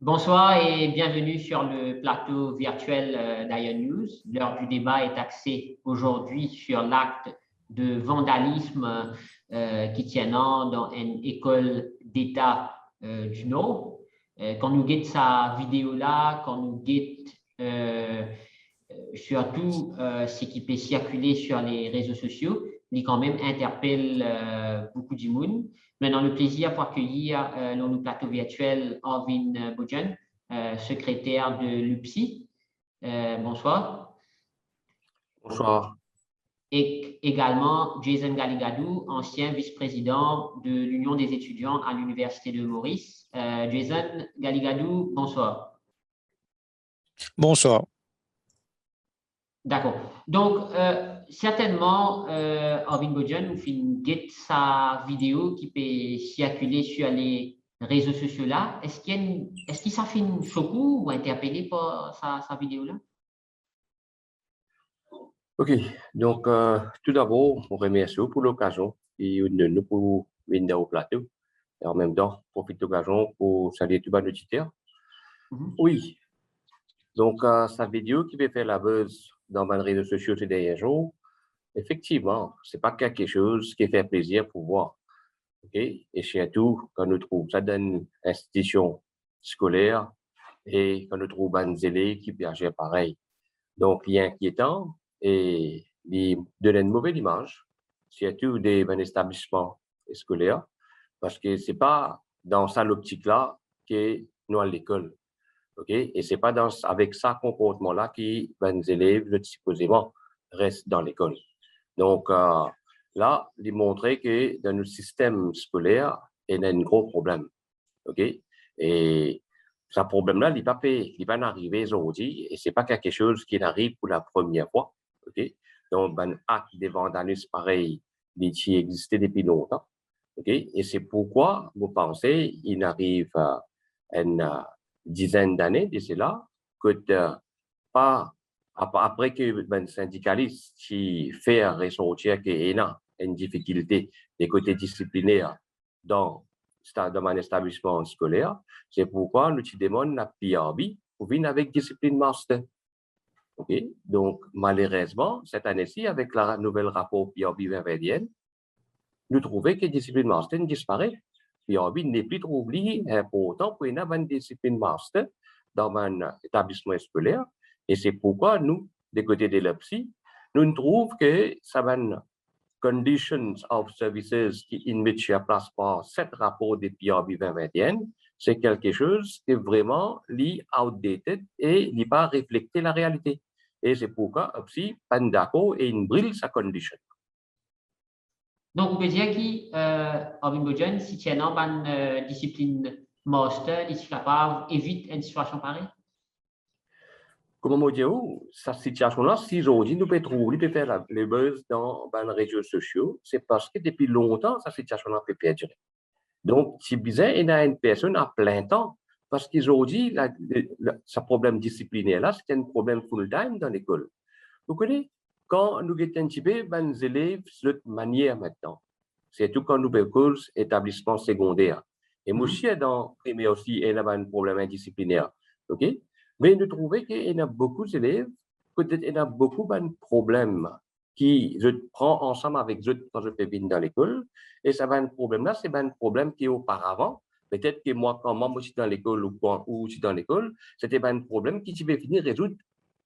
Bonsoir et bienvenue sur le plateau virtuel d'Ion News. L'heure du débat est axée aujourd'hui sur l'acte de vandalisme qui tient dans une école d'État du Nord. Quand nous guette sa vidéo là, quand nous guette surtout ce qui peut circuler sur les réseaux sociaux, il quand même interpelle beaucoup de monde. Maintenant, le plaisir pour accueillir dans le plateau virtuel Arvin Bojan, secrétaire de l'UPSI. Bonsoir. Bonsoir. Et également Jason Galigadou, ancien vice-président de l'Union des étudiants à l'Université de Maurice. Jason Galigadou, bonsoir. Bonsoir. D'accord. Donc, certainement, Arvin Bojan nous fait une guette sa vidéo qui peut circuler sur les réseaux sociaux là. Est-ce qu'il s'en fait une choc ou interpellé par sa vidéo là? OK. Donc, tout d'abord, on remercie pour l'occasion et nous pour venir au plateau. Et en même temps, profite de l'occasion pour saluer tout le monde. Oui. Donc, sa vidéo qui va faire la buzz dans les réseaux sociaux ces derniers jours, effectivement, ce n'est pas quelque chose qui fait plaisir pour voir. OK? Et surtout, quand nous trouvons ça dans une institution scolaire et quand nous trouvons des élèves qui agissent pareil. Donc, il est inquiétant et il donne une mauvaise image, surtout des établissements scolaires, parce que ce n'est pas dans ça l'optique-là que nous à l'école. Okay? Et ce n'est pas avec ça comportement-là que les élèves, supposément, restent dans l'école. Donc, là, il montrait que dans notre système scolaire, il y a un gros problème. Okay? Et ce problème-là, il n'est pas arrivé aujourd'hui et ce n'est pas quelque chose qui arrive pour la première fois. Okay? Donc, un acte de vandalisme pareil, il existait depuis longtemps. Okay? Et c'est pourquoi vous pensez qu'il arrive une dizaine d'années de cela, que pas après que un syndicaliste qui fait ressortir qu'il y a une difficulté des côtés disciplinaires dans un établissement scolaire, c'est pourquoi nous demandons la PRB pour venir avec discipline master. Okay? Donc, malheureusement, cette année-ci, avec la nouvelle rapport PRB 2021, nous trouvons que discipline master disparaît. PRB n'est plus trop important pour une bonne discipline master dans un établissement scolaire. Et c'est pourquoi nous, des côtés de l'UPSI, nous trouvons que ça va Conditions of Services qui ne met en place par cet rapport des PRB 2021, c'est quelque chose qui est vraiment outdated et n'est pas reflété la réalité. Et c'est pourquoi aussi pas d'accord et une brille sa condition. Donc, vous pouvez dire qu'Arvin Bojan, si tu es dans une discipline master, il est capable d'éviter une situation pareille? Comme on dit, cette situation-là, si aujourd'hui nous pouvons trouver, nous pouvons faire les buzz dans les réseaux sociaux, c'est parce que depuis longtemps, cette situation-là peut perdurer. Donc, c'est bizarre, il y a une personne à plein temps, parce qu'aujourd'hui, ce problème disciplinaire-là, c'est un problème full-time dans l'école. Vous connaissez, quand nous avons un petit peu, les élèves, de cette manière maintenant, surtout quand nous avons établissement secondaire. Et moi aussi, dans primaire aussi, il y a un problème disciplinaire. OK? Mais nous trouvons qu'il y a beaucoup d'élèves, peut-être il y a beaucoup de problèmes qui je prends ensemble avec eux quand je fais venir dans l'école. Et ça va un problème là, c'est un problème qui auparavant, peut-être que moi, quand moi, je suis dans l'école ou je suis dans l'école, c'était un problème qui devait finir résoudre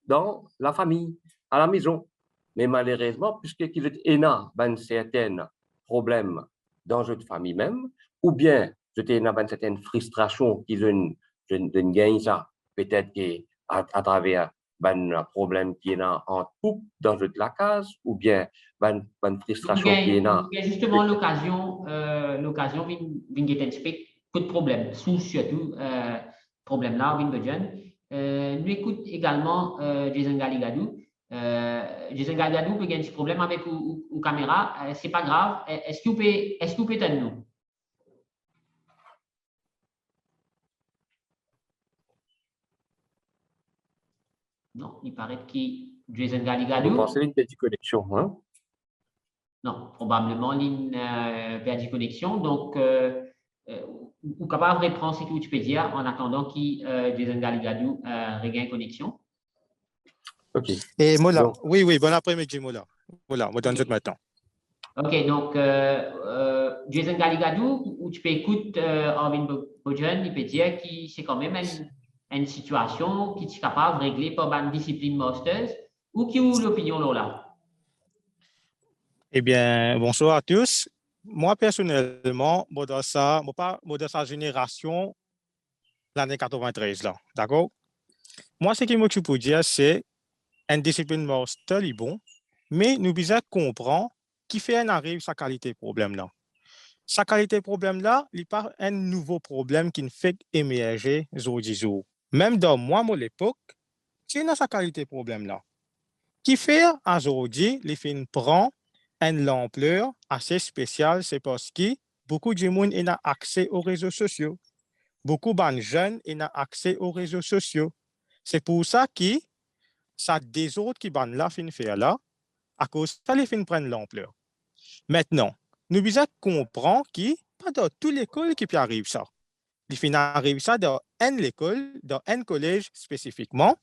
dans la famille, à la maison. Mais malheureusement, puisqu'il y a un certain problème dans notre famille même, ou bien j'étais dans une certaine frustration qui gagne ça, peut-être à travers un problème qui est en couple dans la case, ou bien une frustration qui est là. Il y a justement l'occasion de expliquer que de problème, surtout problème là, nous écoute également Jason Galigadou. Jason Galigadou peut gagner ce problème avec une caméra, c'est pas grave. Est-ce que vous pouvez t'aider nous? Non, il paraît que Jason Galigadou. Vous pensez une petite connexion, hein? Non, probablement une perte de connexion. Donc, ou capable de reprendre ce que tu peux dire en attendant que Jason Galigadou regagne connexion. OK. Et Mola, Donc, oui, bon après-midi, Mola. Voilà, moi donne OK. maintenant. OK, donc Jason Galigadou, où tu peux écouter Arvin Bojan, il peut dire que c'est quand même une situation qui est capable de régler par une discipline Masters, ou qui est l'opinion là? Eh bien, bonsoir à tous. Moi, personnellement, moi, dans sa génération, l'année 93, là, d'accord? Moi, ce qui m'occupe pour dire, c'est une discipline master, est bon, mais nous devons comprendre qui fait un arrive sa qualité problème là. Sa qualité problème là, il n'y a pas un nouveau problème qui ne fait émerger jour du jour. Même dans moi, à l'époque, c'est dans sa qualité problème là. Qui fait aujourd'hui, les films prend une ampleur assez spéciale, c'est parce que beaucoup de monde ont accès aux réseaux sociaux. Beaucoup de jeunes ont accès aux réseaux sociaux. C'est pour ça que ça des autres qui ban là fin faire là, à cause ça les films prennent l'ampleur. Maintenant, nous devons comprendre que pas dans toutes les écoles qui peut arriver ça. Les films arrivent ça dans une école, dans un collège spécifiquement.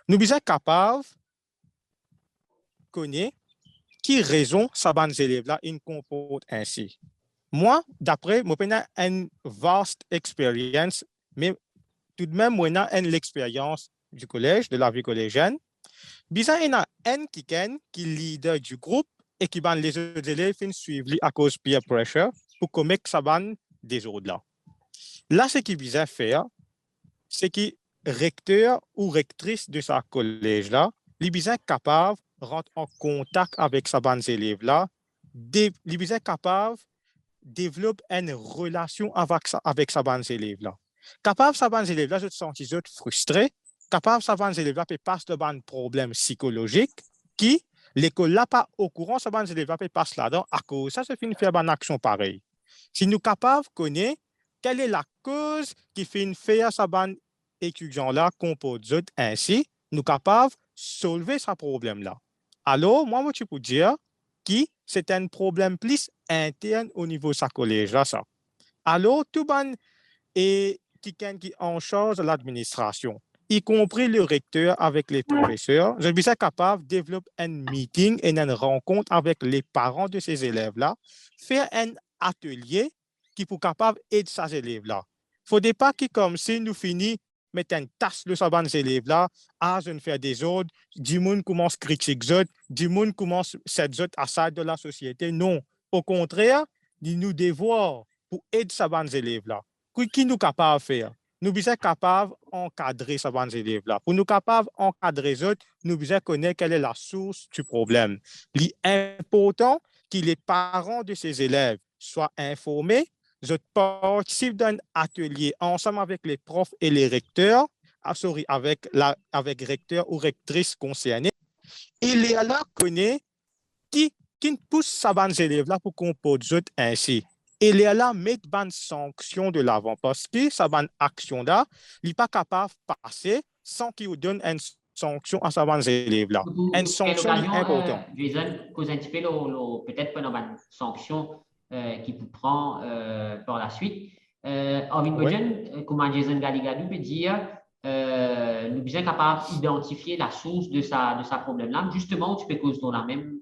Nous devons être capables de connaître qui raison ça ban élèves là ils comportent ainsi. Moi, d'après, moi, j'ai une vaste expérience, mais tout de même, moi, j'ai l'expérience du collège, de la vie collégienne. Bizarre, il y a un qui est leader du groupe et qui ban les autres élèves suivre à cause de peer pressure pour commettre ça ban des autres là. Là, ce qui est bizarre faire, c'est que recteur ou rectrice de sa collège là, les bizarres capables rentre en contact avec sa ban élèves là, les bizarres capables développe une relation avec sa bande élèves là. Capable sa bande élèves là, je te sens frustré. Capable sa bande élèves là peut passer de ban problème psychologique qui l'école là pas au courant sa bande élèves là peut passer là-dedans à cause ça se finit faire une action pareille. Si nous capables connaître quelle est la cause qui fait faire sa bande étudiant là comporte ainsi, nous capables solver ce problème là. Alors moi tu peux dire qui c'est un problème plus interne au niveau de sa collège. Là, ça. Alors, tout le monde est qui en charge de l'administration, y compris le recteur avec les professeurs. Je suis capable de développer un meeting et une rencontre avec les parents de ces élèves-là, faire un atelier qui pour capable d'aider ces élèves-là. Il ne faudrait pas que comme si nous finissons mettre une tasse de ces élèves-là, je ne fais des ordres, du monde commence à critiquer, du monde commence à s'être à ça de la société. Non, au contraire, nous devons pour aider ces élèves-là. Qui nous capables de faire? Nous sommes capables d'encadrer ces élèves-là. Pour nous capables d'encadrer les autres, nous devons connaître quelle est la source du problème. Il est important que les parents de ces élèves soient informés. Je participe d'un atelier ensemble avec les profs et les recteurs, avec recteur ou rectrice concernée. Il est là connaît qui pousse ces élèves-là pour comporter ainsi. Il est là mettre une sanction de l'avant parce que sa bonne action-là, il n'est pas capable de passer sans qu'il donne une sanction à ces élèves-là. Une sanction est importante. Jason, cause un petit peu peut-être pas une sanction qui vous prend par la suite. Arvin Bojan, comment Jason Galigadou peut dire, nous sommes capables d'identifier la source de sa problème-là. Justement, tu peux causer dans la même.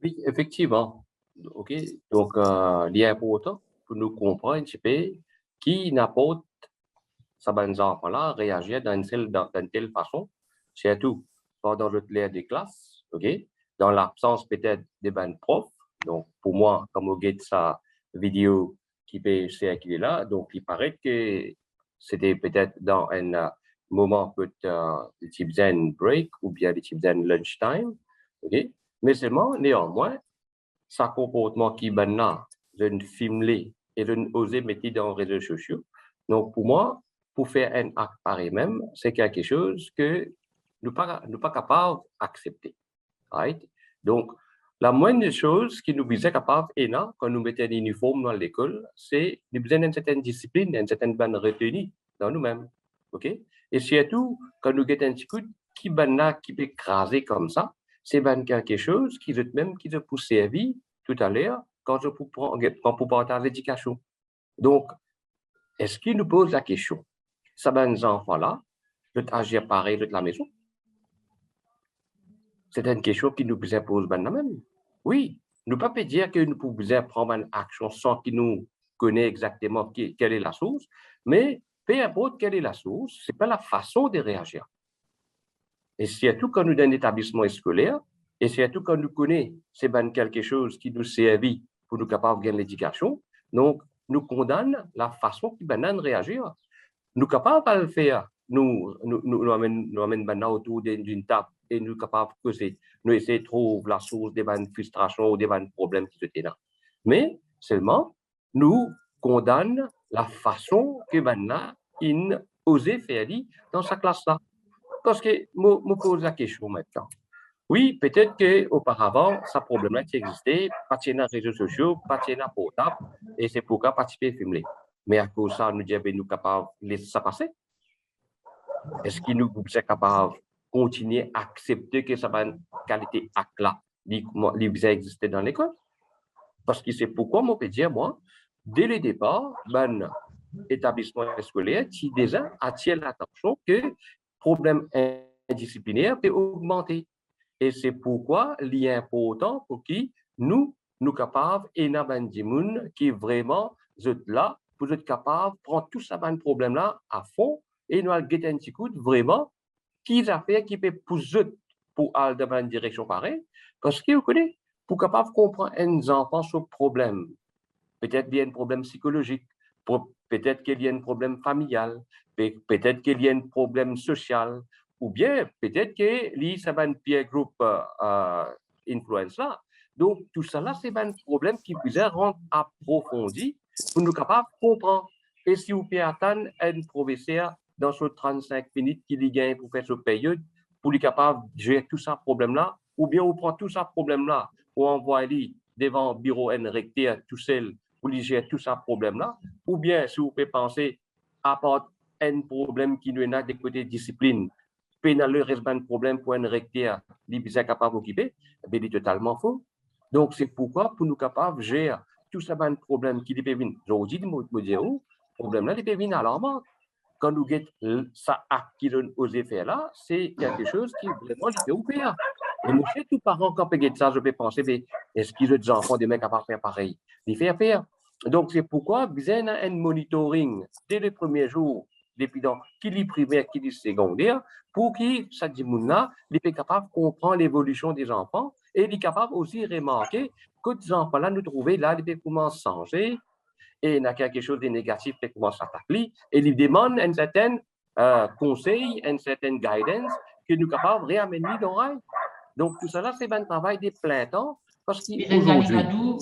oui, effectivement. OK. Donc, il est important pour nous comprendre un petit peu qui n'apporte ça ben enfants-là réagir d'une telle façon, surtout pendant le clair des classes, OK? Dans l'absence peut-être des ben profs. Donc, pour moi, comme on regarde sa vidéo qui peut circuler là, donc il paraît que c'était peut-être dans un moment peut-être de type zen break ou bien de type zen lunchtime, OK? Mais seulement, néanmoins, sa comportement qui ben là, je ne filme et je ne osais mettre dans les réseaux sociaux. Donc, pour moi, pour faire un acte pareil même, c'est quelque chose que nous ne pas capables d'accepter. Right? Donc, la moindre des choses qui nous sommes capables, et là, quand nous mettons un uniforme dans l'école, c'est nous besoin d'une certaine discipline, d'une certaine bonne retenue dans nous-mêmes. OK? Et surtout, quand nous avons un petit coup qui qui peut écraser comme ça, c'est quelque chose qui est même qui peut servir tout à l'heure quand pour partager l'éducation. Donc, est-ce qu'il nous pose la question, ça ben, les enfants-là, de agir pareil de la maison? C'est une question qui nous pose même. Oui, nous ne pouvons pas dire que nous pouvons prendre une action sans qu'ils nous connaissent exactement quelle est la source, mais peu importe quelle est la source, ce n'est pas la façon de réagir. Et surtout quand nous sommes un établissement scolaire, et surtout quand nous connaissons, c'est quelque chose qui nous servit pour nous capables de gagner l'éducation, donc nous condamnons la façon qui nous réagir. Nous sommes capables de le faire, nous amènons maintenant autour d'une table et nous sommes capables de causer. Nous essayons de trouver la source des frustrations ou des problèmes qui étaient là. Mais seulement, nous condamnons la façon que maintenant il osait faire dans sa classe-là. Parce que je me pose la question maintenant. Oui, peut-être qu'auparavant, ce problème-là qui existait, pas de les réseaux sociaux, pas de portable, et c'est pourquoi participer filmer. Mais à cause de ça, nous sommes capables de laisser ça passer. Est-ce que nous sommes capables de continuer à accepter que ça va une qualité acte-là, qui exister dans l'école? Parce que c'est pourquoi, moi, je peux dire, moi, dès le départ, établissement scolaire qui déjà attire l'attention que problème indisciplinaire peut augmenter. Et c'est pourquoi il est important pour qui nous capables et nous avons des gens qui vraiment sont là pour être capables de prendre tout ça problème là à fond et nous allons guetter un petit coup vraiment qui affaires qui peut pousser pour aller dans une direction pareille. Parce que vous connaissez, pour capable de comprendre un enfant ce problème, peut-être bien un problème psychologique, peut-être qu'il y a un problème familial, peut-être qu'il y a un problème social, ou bien peut-être qu'il y a un peer group influence là. Donc, tout ça là, c'est un problème qui peut rendre approfondi pour nous capables de comprendre. Et si vous pouvez attendre un professeur dans ce 35 minutes qu'il y gagne pour faire cette période, pour lui capable de gérer tout ça problème là, ou bien on prend tout ça problème là, ou envoie lui devant le bureau un recteur tout seul pour lui gérer tout ça problème là, ou bien si vous pouvez penser à part un problème qui nous est des côtés discipline, le reste d'un problème pour un recteur, il est capable d'occuper, mais il est totalement faux. Donc c'est pourquoi pour nous capables de gérer tout ça un problème qui peut venir, aujourd'hui, me dire, problème là, il peut venir à l'armée. Quand nous avons ça qui donne aux effets là, c'est quelque chose qui vraiment il peut ouvrir. Et moi, tous les parents, quand ils ça, je peux penser, mais est-ce qu'ils ont des enfants, des mecs capables de faire pareil? Ils font faire. Donc, c'est pourquoi vous avez un monitoring dès les premiers jours, depuis dans qui est primaire, qui est secondaire, pour que ça dit là, il est capable de comprendre l'évolution des enfants et il est capable aussi de remarquer que ces enfants-là, nous trouvons là, ils commencent à changer et il y a quelque chose de négatif qui commence à s'appliquer et il demande un certain conseil, une certaine guidance que nous sommes capables de réamener dans le Donc, tout ça, c'est un travail de plein temps parce qu'aujourd'hui...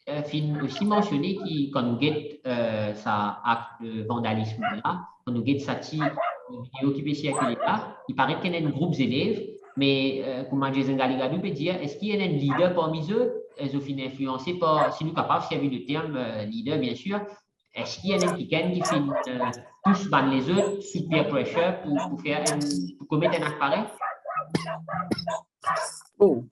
Fin aussi mentionné qu'on nous guette ça acte de vandalisme là, qu'on nous guette ça vidéo qui peut circuler là, il paraît qu'il y a un groupe d'élèves, mais comment Jason Galigadou peut dire, est-ce qu'il y a un leader parmi eux, ils ont fini influencés par, si nous sommes capables de servir le terme leader bien sûr, est-ce qu'il y a un qui fait tous ban les autres sous peer pressure pour commettre un acte pareil? Bon,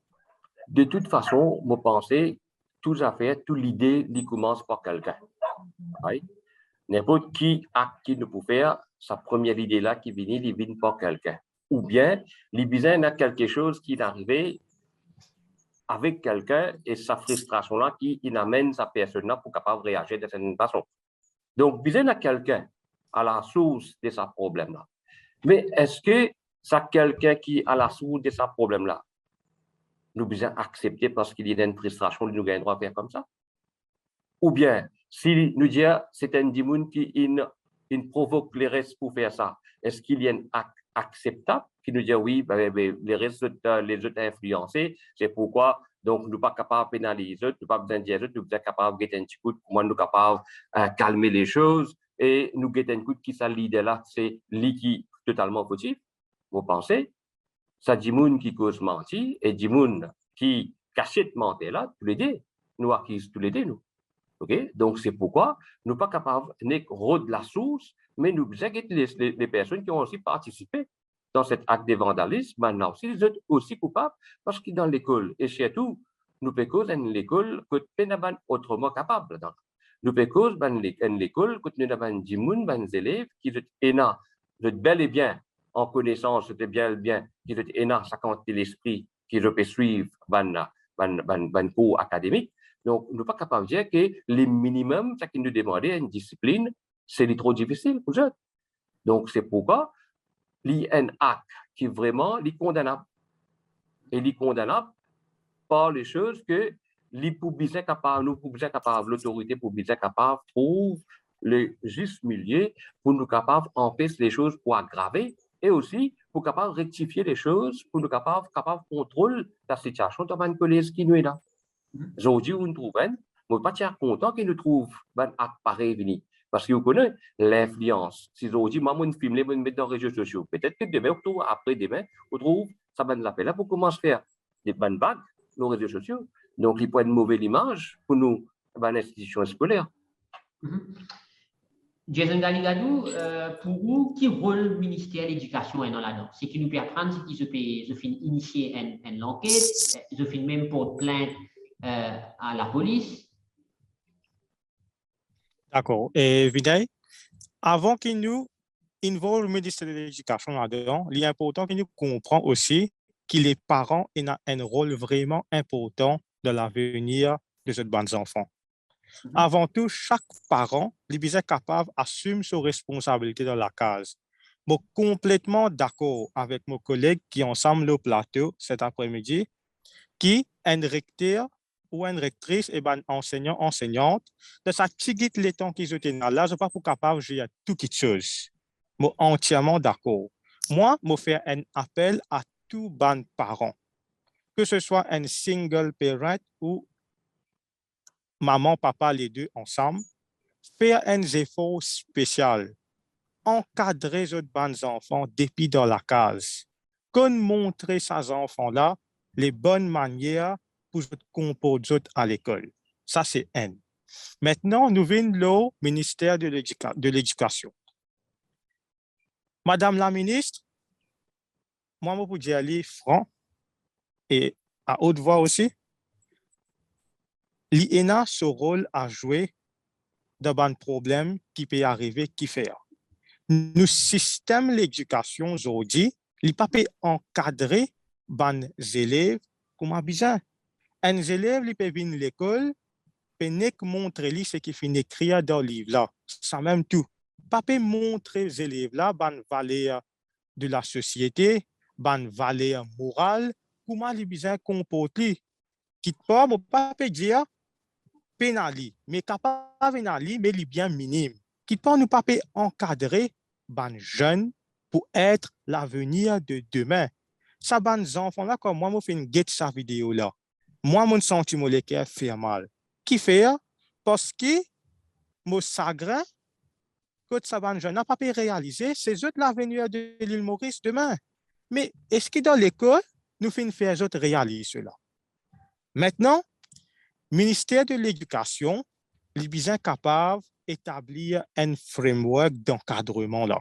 de toute façon, moi pensez tout à fait, toute l'idée, il commence par quelqu'un. Oui? N'importe qui acte qui nous peut faire, sa première idée-là qui vient, il vient par quelqu'un. Ou bien, il vient à quelque chose qui est arrivé avec quelqu'un et sa frustration-là qui amène sa personne-là pour capable réagir de cette façon. Donc, vient à quelqu'un à la source de ce problème-là. Mais est-ce que c'est quelqu'un qui est à la source de ce problème-là? Nous devons accepter parce qu'il y a une frustration, nous avons le droit de faire comme ça. Ou bien, si nous disons c'est un démon qui provoque les restes pour faire ça, est-ce qu'il y a un acte acceptable qui nous dit oui, les restes, les autres influencés, c'est pourquoi donc nous ne sommes pas capables de pénaliser les autres, nous ne sommes pas besoin de dire les autres, nous sommes capables de un petit coup, comment nous sommes capables de calmer les choses et nous guetter un coup qui ça l'idée là, c'est qui totalement fautif. Vous pensez? Ça dit moun qui cause mentir et dit moun qui cachette mentir là, tous les deux, nous accusons tous les deux, nous. Okay? Donc, c'est pourquoi nous ne sommes pas capables de la source, mais nous avons les personnes qui ont aussi participé dans cet acte de vandalisme. Maintenant, ils sont aussi coupables parce que dans l'école, et surtout, nous pouvons cause une école que nous n'avons autrement capable. Nous pouvons cause une école que nous avons des élèves qui sont bel et bien en connaissance, c'était bien, qui sont sa quantité l'esprit, qui peuvent suivre les cours académiques. Donc, nous ne sommes pas capables de dire que les minimums, ce qui nous demande une discipline, c'est trop difficile pour eux. Donc, c'est pourquoi il y a un acte qui est vraiment condamnable. Et il est condamnable par les choses que nous pouvons capable, l'autorité pouvons capable pour le juste milieu, pour nous capable empêcher les choses pour aggraver et aussi pour capable rectifier les choses, pour nous capable contrôler la situation dans le collège qui nous est là. Aujourd'hui, nous trouvons, je ne suis pas content qu'ils nous trouvent un acte pareil venu. Parce que vous connaissez l'influence. Si aujourd'hui, moi, je filme, je mets dans les réseaux sociaux. Peut-être que demain, après-demain, on trouve, ça va nous l'appeler là pour commencer à faire des bonnes vagues nos réseaux sociaux. Donc, il peut être une mauvaise image pour nous, l'institution scolaire. Jason Galigadou, pour vous, quel rôle le ministère de l'Éducation est dans là-dedans? C'est qui nous peut apprendre, c'est qui se fait initier une enquête, se fait même pour plainte à la police. D'accord. Et Vinay, avant qu'il nous involve le ministère de l'Éducation là-dedans, il est important que nous comprenions aussi que les parents ont un rôle vraiment important dans l'avenir de ces bons enfants. Avant tout, chaque parent est capable d'assumer ses responsabilités dans la case. Je suis complètement d'accord avec mon collègue qui ensemble au plateau cet après-midi, qui est un recteur ou une rectrice et un enseignant, enseignante, de sa petite les temps qu'ils étaient là, je ne suis pas capable de gérer toutes les choses. Je suis entièrement d'accord. Moi, je fais un appel à tous les parents, que ce soit un single parent ou maman, papa, les deux ensemble, faire un effort spécial, encadrer les bons enfants depuis dans la case, comme montrer ces enfants-là les bonnes manières pour se comporter à l'école. Ça, c'est un. Maintenant, nous venons au ministère de l'Éducation. Madame la ministre, moi, je peux dire aller franc et à haute voix aussi. L'INA a ce rôle à jouer dans un problème qui peut arriver, qui fait. Nous système l'éducation aujourd'hui, il ne peut pas encadrer les élèves comme besoin. Un élève il peut venir à l'école, peut montrer ce qu'il finit écrire dans le livre là. Ça même tout. Pas montrer aux élèves là les valeurs de la société, les valeurs morales, comment ils besoin comporter. Quitte pas dire pénali, mais capable pénali, mais il bien minime. Qui peut nous pas encadrer les jeunes pour être l'avenir de demain. Ça, les enfants là, comme moi, je fais une guette sa vidéo là. Moi, mon sentiment le cœur fait mal. Qui fait? Parce que mon sagrin, que ça les jeunes n'a pas pu réaliser, c'est eux l'avenir de l'île Maurice demain. Mais est-ce que dans l'école, nous faisons faire eux réaliser cela? Maintenant, ministère de l'Éducation, il est bien capable d'établir un framework d'encadrement là.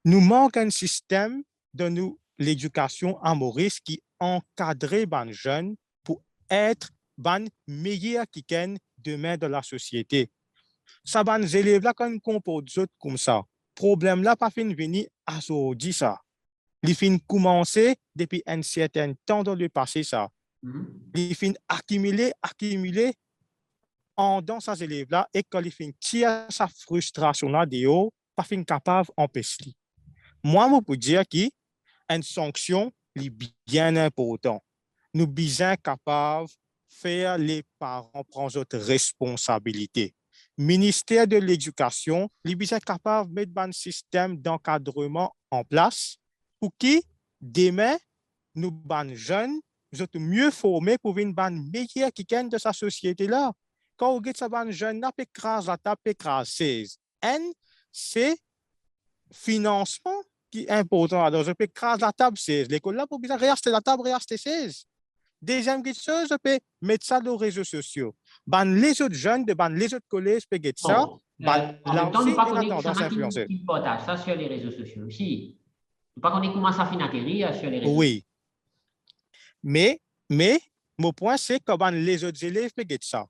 Nous manquons un système de l'éducation à Maurice qui encadre les jeunes pour être les meilleurs qui sont demain de la société. Ça, les élèves là, quand ils comportent comme ça, problème là, pas fin venir à aujourd'hui ça. Il fin commencer depuis un certain temps dans le passé ça. Il finit accumuler dans ces élèves-là et quand il finit tirer sa frustration-là de haut, pas fin capable d'empêcher. Moi, je peux dire qu'une sanction est bien importante. Nous sommes bien capables de faire les parents prendre notre responsabilité. Le ministère de l'Éducation est bien capable de mettre un système d'encadrement en place pour que demain, nous, les jeunes, vous êtes mieux formés pour une meilleure qui gagne de sa société-là. Quand vous êtes un jeune, vous écrasez la table, écrasez. C'est financement qui est important. Alors, je peux écraser la table 16. L'école là, pour bien rester la table, rester 16. Deuxième chose, je peux mettre ça dans les réseaux sociaux. Les autres jeunes, les autres collèges peuvent mettre ça. En même temps, nous ne pouvons pas partager ça sur les réseaux sociaux aussi. Nous ne pouvons pas comment ça finit atterrir sur les réseaux sociaux. Oui. Mais Mon point, c'est que les autres élèves peuvent ça.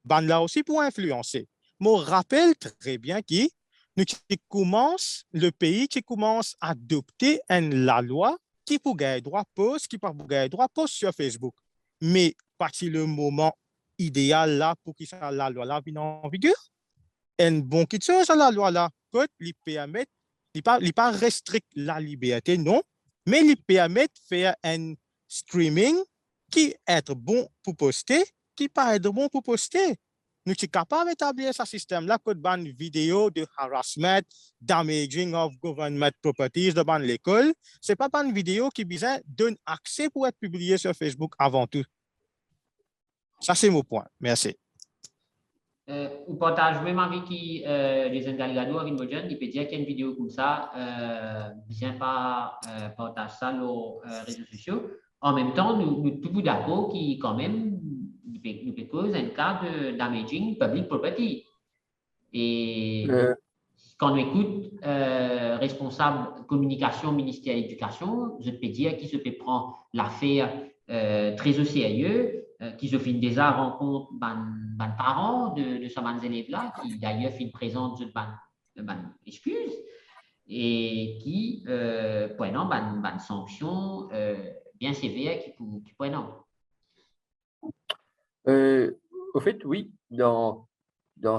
Ben là aussi pour influencer. Je rappelle très bien que le pays qui commence à adopter la loi qui pour gagner droit poste, qui pas pour gagner droit poste sur Facebook. Mais parti le moment idéal là pour que la loi là vienne en vigueur, un bon quelque chose à la loi là, que lui permet, il pas restreint la liberté, non, mais il permet de faire un streaming qui est bon pour poster, qui pas être bon pour poster. Nous sommes capables d'établir ce système-là, que de vidéo de harassment, damaging of government properties de l'école. Ce n'est pas une vidéo qui donne accès pour être publiée sur Facebook avant tout. Ça, c'est mon point. Merci. On partage même avec qui les Engalgado avec nos jeunes, il peut dire qu'il y a une vidéo comme ça, bien pas partage ça sur les réseaux sociaux. En même temps, nous sommes tous d'accord qu'il quand même nous peut causer un cas de damaging public property. Et quand on écoute responsable communication ministère de l'Éducation, je peux dire qu'il se peut prendre l'affaire très au sérieux, qui se fait déjà rencontre ban parents de ces élèves-là, qui d'ailleurs fait une présence de ban excuse, et qui prenant ban sanction bien sévère qui prenant. Au fait, oui, dans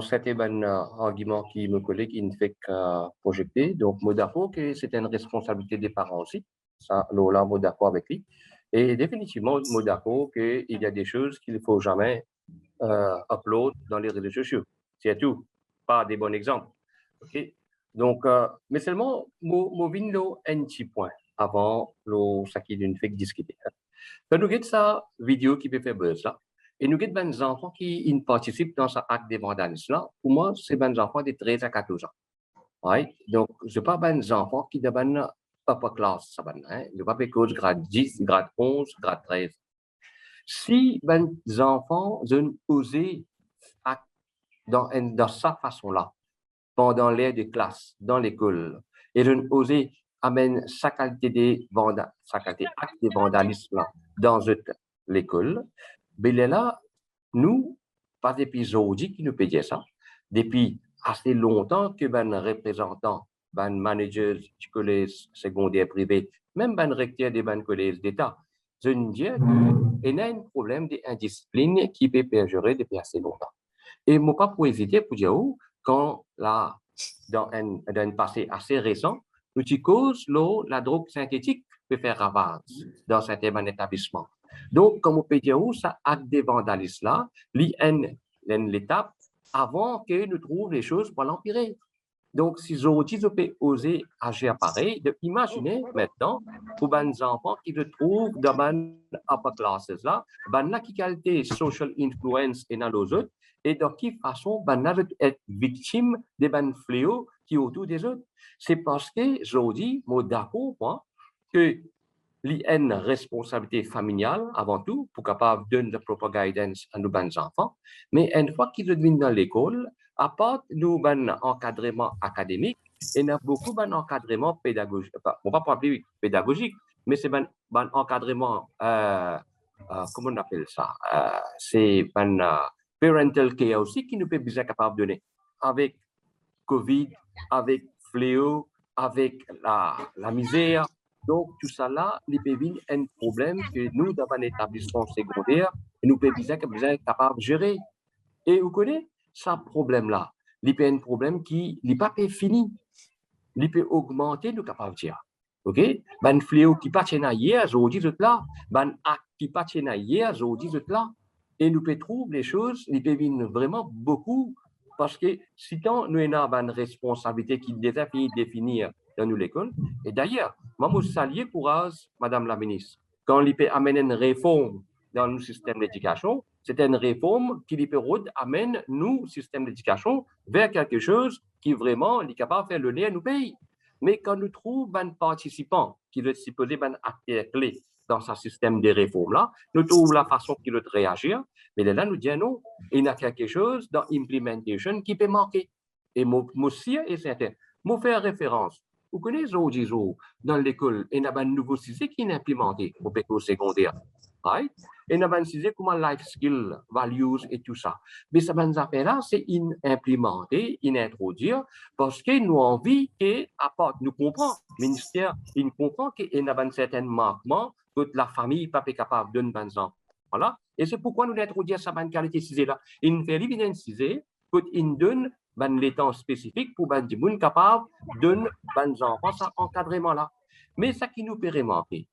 cet argument qui me collait, qui ne fait qu'à projeter, donc, moi d'accord que c'est une responsabilité des parents aussi. Ça, là, moi d'accord avec lui. Et définitivement, moi d'accord qu'il y a des choses qu'il ne faut jamais upload dans les réseaux sociaux. C'est tout. Pas des bons exemples. OK? Donc, mais seulement, moi, viens un petit point avant ça qui d'une fait discuter. Quand nous avons sa vidéo qui peut faire buzz là, et nous avons des enfants qui participent dans cet acte de vandalisme là, pour moi, c'est des enfants de 13 à 14 ans. Right? Donc, ce n'est pas des enfants qui deviennent upper class, ça va, hein? Il ne pas cause grade 10, grade 11, grade 13. Si des enfants ont osé dans sa façon-là, pendant l'ère de classe, dans l'école, et ont osé amener sa qualité acte de vandalisme là, dans l'école, mais là, nous, pas depuis aujourd'hui qui nous payait ça, depuis assez longtemps que ben représentants, ben managers du collège secondaire privé, même ben recteur des ben collèges d'État, je veux dire qu'il y a un problème d'indiscipline qui peut perdurer depuis assez longtemps. Et moi, pas pour hésiter pour dire, quand là, dans un passé assez récent, nous cause la drogue synthétique peut faire ravage dans certains établissements. Donc, comme on peut dire, ça acte de vandalisme là, l'étape avant que nous trouvions les choses pour l'empirer. Donc, si aujourd'hui, je peux oser agir pareil, imaginez maintenant pour les enfants qui se trouvent dans les upper classes là, la qualité social influence et dans les autres, et de quelle façon ils être victimes des fléaux qui sont autour des autres. C'est parce que aujourd'hui, je suis d'accord que il y a une responsabilité familiale avant tout pour capable de donner la propre guidance à nos enfants, mais une fois qu'ils deviennent dans l'école, à part nos encadrement académique, il y a beaucoup d'encadrement pédagogique, on va pas appeler pédagogique, mais c'est un encadrement, comment on appelle ça, c'est un parental care aussi qui nous peut bien capable de donner avec Covid, avec fléau, avec la misère. Donc, tout ça là, il peut être un problème que nous, dans un établissement secondaire, nous pouvons être capables de gérer. Et vous connaissez ce problème-là? Il peut être un problème qui n'est pas fini. Il peut augmenter, nous capables de dire. OK? Ben fléau qui pas tient hier, aujourd'hui, c'est là. Ben acte qui pas tient hier, aujourd'hui, c'est là. Et nous pouvons trouver les choses, il peut venir vraiment beaucoup. Parce que si tant nous avons une responsabilité qui est déjà définir dans l'école, et d'ailleurs, moi, je salue courage, Madame la ministre, quand il peut amener une réforme dans le système d'éducation, c'est une réforme qui peut amener nous, système d'éducation, vers quelque chose qui vraiment est capable de faire le lien à nos pays. Mais quand nous trouvons un participant qui veut supposer un acteur clé dans ce système de réformes-là, nous trouvons la façon qu'il veut réagir, mais là, nous disons non, il y a quelque chose dans l'implementation qui peut manquer. Et moi aussi, et certain, moi faire référence. Vous connaissez aujourd'hui, dans l'école, il y a un nouveau système qui est implémenté au secondaire. Right? et nous avons dit comment life skills, values et tout ça. Mais ça nous appelle là, c'est implémenter, introduire, parce que nous avons envie que, nous comprenons, le ministère, il comprend qu'il y a un certain manquement que la famille n'est pas capable de donner aux enfants. Voilà. Et c'est pourquoi nous introduisons cette qualité de là. Il fait l'évidence qu'il donne les temps spécifiques pour les gens capables de donner aux enfants cet encadrement-là. Mais ça qui nous fait remarquer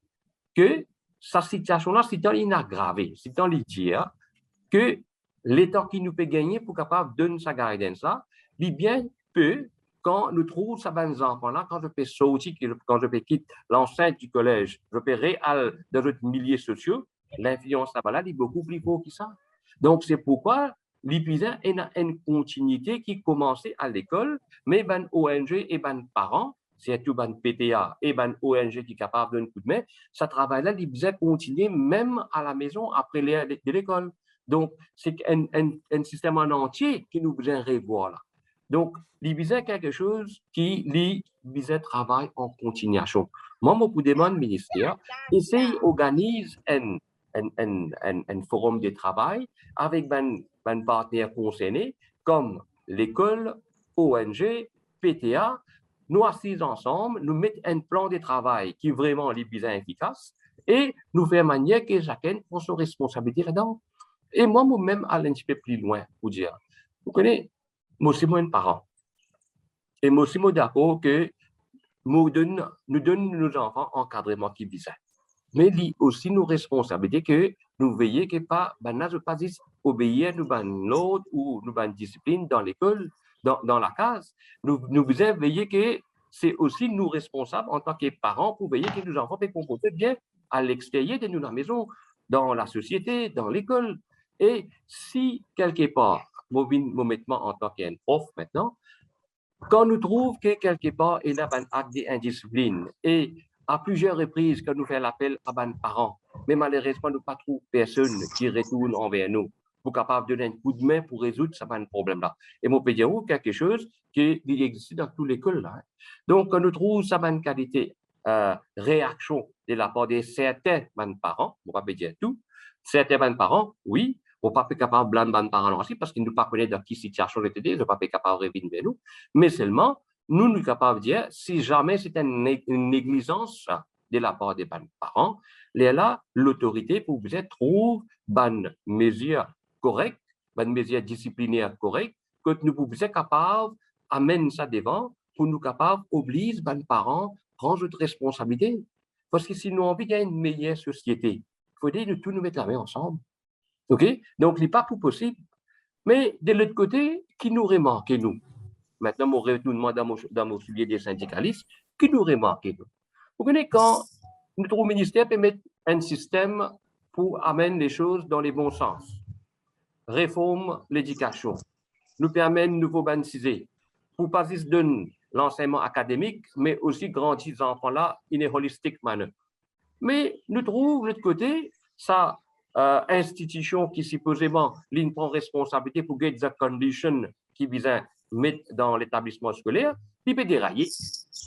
que sa situation-là, c'est dans l'inaggravé, c'est dans l'idée que l'État qui nous peut gagner pour capable de donner sa guidance-là, il bien peu quand nous trouvons ces enfants-là, quand je peux sortir, quand je peux quitter l'enceinte du collège, je peux réaller dans d'autres milieux sociaux, l'influence là-bas est beaucoup plus forte que ça. Donc, c'est pourquoi l'IPISA a une continuité qui commençait à l'école, mais les ONG et les parents, c'est tout les PTA et les ONG qui sont capables de donner un coup de main, ça travail-là, l'IPISA continue même à la maison après l'école. Donc, c'est un système en entier qui nous besoin revoir là. Donc, l'IPISA est quelque chose qui l'IPISA travaille en continuation. Moi, je vous demande, le ministère, essaye d'organiser un forum de travail avec un partenaire concerné comme l'école, ONG, PTA. Nous assise ensemble, nous mettons un plan de travail qui est vraiment l'IPISA efficace et nous faisons manière que chacun prend son responsabilité là-dedans. Et moi, moi-même, aller un petit peu plus loin, pour dire, vous connaissez, moi aussi, moi, un parent. Et moi aussi, moi, d'accord que nous donnons nos enfants un encadrement qui vise. Mais aussi nos responsabilités que nous veillons que pas, pas obéir nous l'autre ou nous discipline dans l'école, dans la case. Nous devons veiller que c'est aussi nous responsables en tant que parents pour veiller que nos enfants puissent comporter bien à l'extérieur de nous, la maison, dans la société, dans l'école. Et si quelque part, momentement en tant qu'un prof maintenant, quand nous trouvons que quelque part il y a un acte d'indiscipline et à plusieurs reprises quand nous faisons l'appel à nos parents, mais malheureusement nous pas trouvé personne qui retourne envers nous pour capable de donner un coup de main pour résoudre ce problème-là. Et moi, je peux dire quelque chose qui existe dans toute l'école là. Donc, quand nous trouvons cette qualité réaction de la part de certains parents, on va pas dire tout, certains parents, oui, on ne peut pas capable de blâmer les parents aussi parce qu'ils ne pas connaissent dans quelle situation ils étaient, ils ne sont pas capables de revenir vers nous, mais seulement, nous sommes capables de dire, si jamais c'est une négligence de la part des parents, là, l'autorité pour vous trouve une mesure correcte, une mesure disciplinaire correcte, que nous pouvons être capables d'amener ça devant pour nous capables d'obliger les parents à prendre notre responsabilité. Parce que si nous avons envie d'une meilleure société, il faut dire nous tous nous mettre la main ensemble. OK? Donc, il n'est pas tout possible. Mais de l'autre côté, qui nous remarque, nous? Maintenant, mon retournement dans mon sujet des syndicalistes, qui nous remarque, nous? Vous connaissez quand notre ministère peut mettre un système pour amener les choses dans les bons sens. Réforme l'éducation. Nous permet de nouveau baptiser. Pour pas juste donner l'enseignement académique, mais aussi grandir les enfants-là in a holistic manner. Mais nous trouvons, de l'autre côté, ça institution qui supposément prend responsabilité pour get the condition qui vise à mettre dans l'établissement scolaire, il peut dérailler.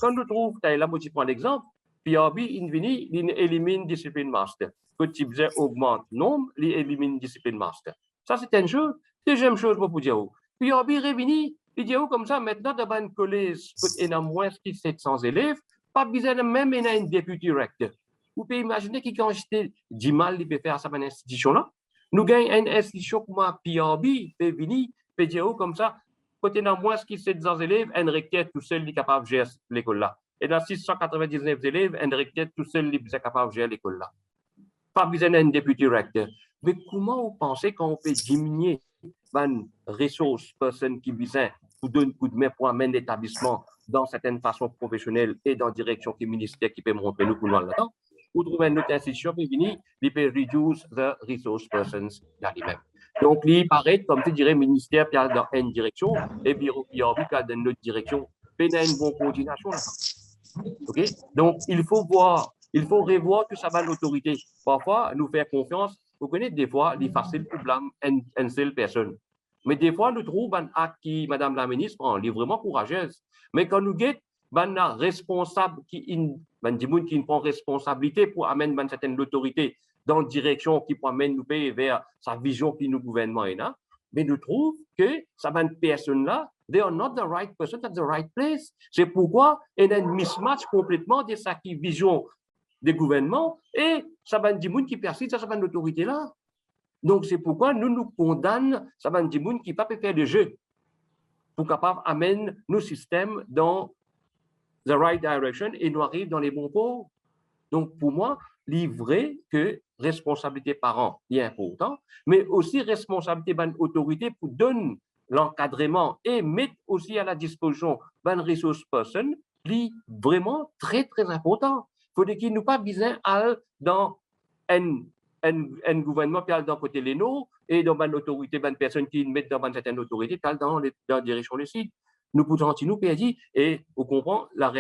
Quand nous trouvons, là, moi, je prends l'exemple, PRB, il élimine discipline master. Quand tu faisais augmente nombre, il élimine discipline master. Ça, c'est une chose. Deuxième chose, moi, pour dire, PRB revenu, il dit, comme ça, maintenant, dans un collège, il y a moins de 700 élèves, pas besoin de même, il y a un député recteur. Vous pouvez imaginer que quand j'étais du mal, il peut faire ça dans cette institution-là. Nous gagnons une institution comme un PRB, peut venir, peut dire comme ça, quand il y a moins de 700 élèves, un recteur tout seul est capable de gérer l'école-là. Et dans 699 élèves, un recteur tout seul est capable de gérer l'école-là. Pas besoin d'un député recteur. Mais comment vous pensez qu'on peut diminuer une ressource, personne qui vient pour donner un coup de main pour amener l'établissement dans certaines façons professionnelles et dans la direction du ministère qui peut me montrer nous pour nous là-dedans? Ou trouver une autre institution qui vient, il peut reduce the resource persons dans lui-même. Donc, il paraît, comme tu dirais, ministère qui a dans une direction et bureau qui a dans une autre direction, il y a une bonne coordination là-dedans. OK? Donc, il faut revoir tout ça dans l'autorité. Parfois, nous faire confiance, vous connaissez, des fois, il est facile pour blâmer une seule personne. Mais des fois, nous trouvons un acte qui, Madame la ministre, prend, elle est vraiment courageuse. Mais quand nous guettons, un responsable qui prend responsabilité pour amener une certaine autorité dans une direction qui amène nous pays vers sa vision qui nous gouvernement est là, mais nous trouvons que ça va une personne là, they are not the right person at the right place. C'est pourquoi il y a un mismatch complètement de sa vision des gouvernements et ça va une gens qui persiste, ça va une autorité là. Donc c'est pourquoi nous condamnons, ça va une gens qui ne peuvent pas faire de jeu pour capable amener nos systèmes dans the right direction et nous arrive dans les bons pots. Donc, pour moi, livrer que responsabilité parent est important, mais aussi responsabilité de l'autorité pour donner l'encadrement et mettre aussi à la disposition d'une ressource person, est vraiment très, très important. Il faut qu'il nous pas besoin d'aller dans un gouvernement qui est d'un côté les nôtres et dans une autorité, une personne qui met dans une certaine autorité qui est dans la direction des sites. Nous pouvons nous perdre et on comprend la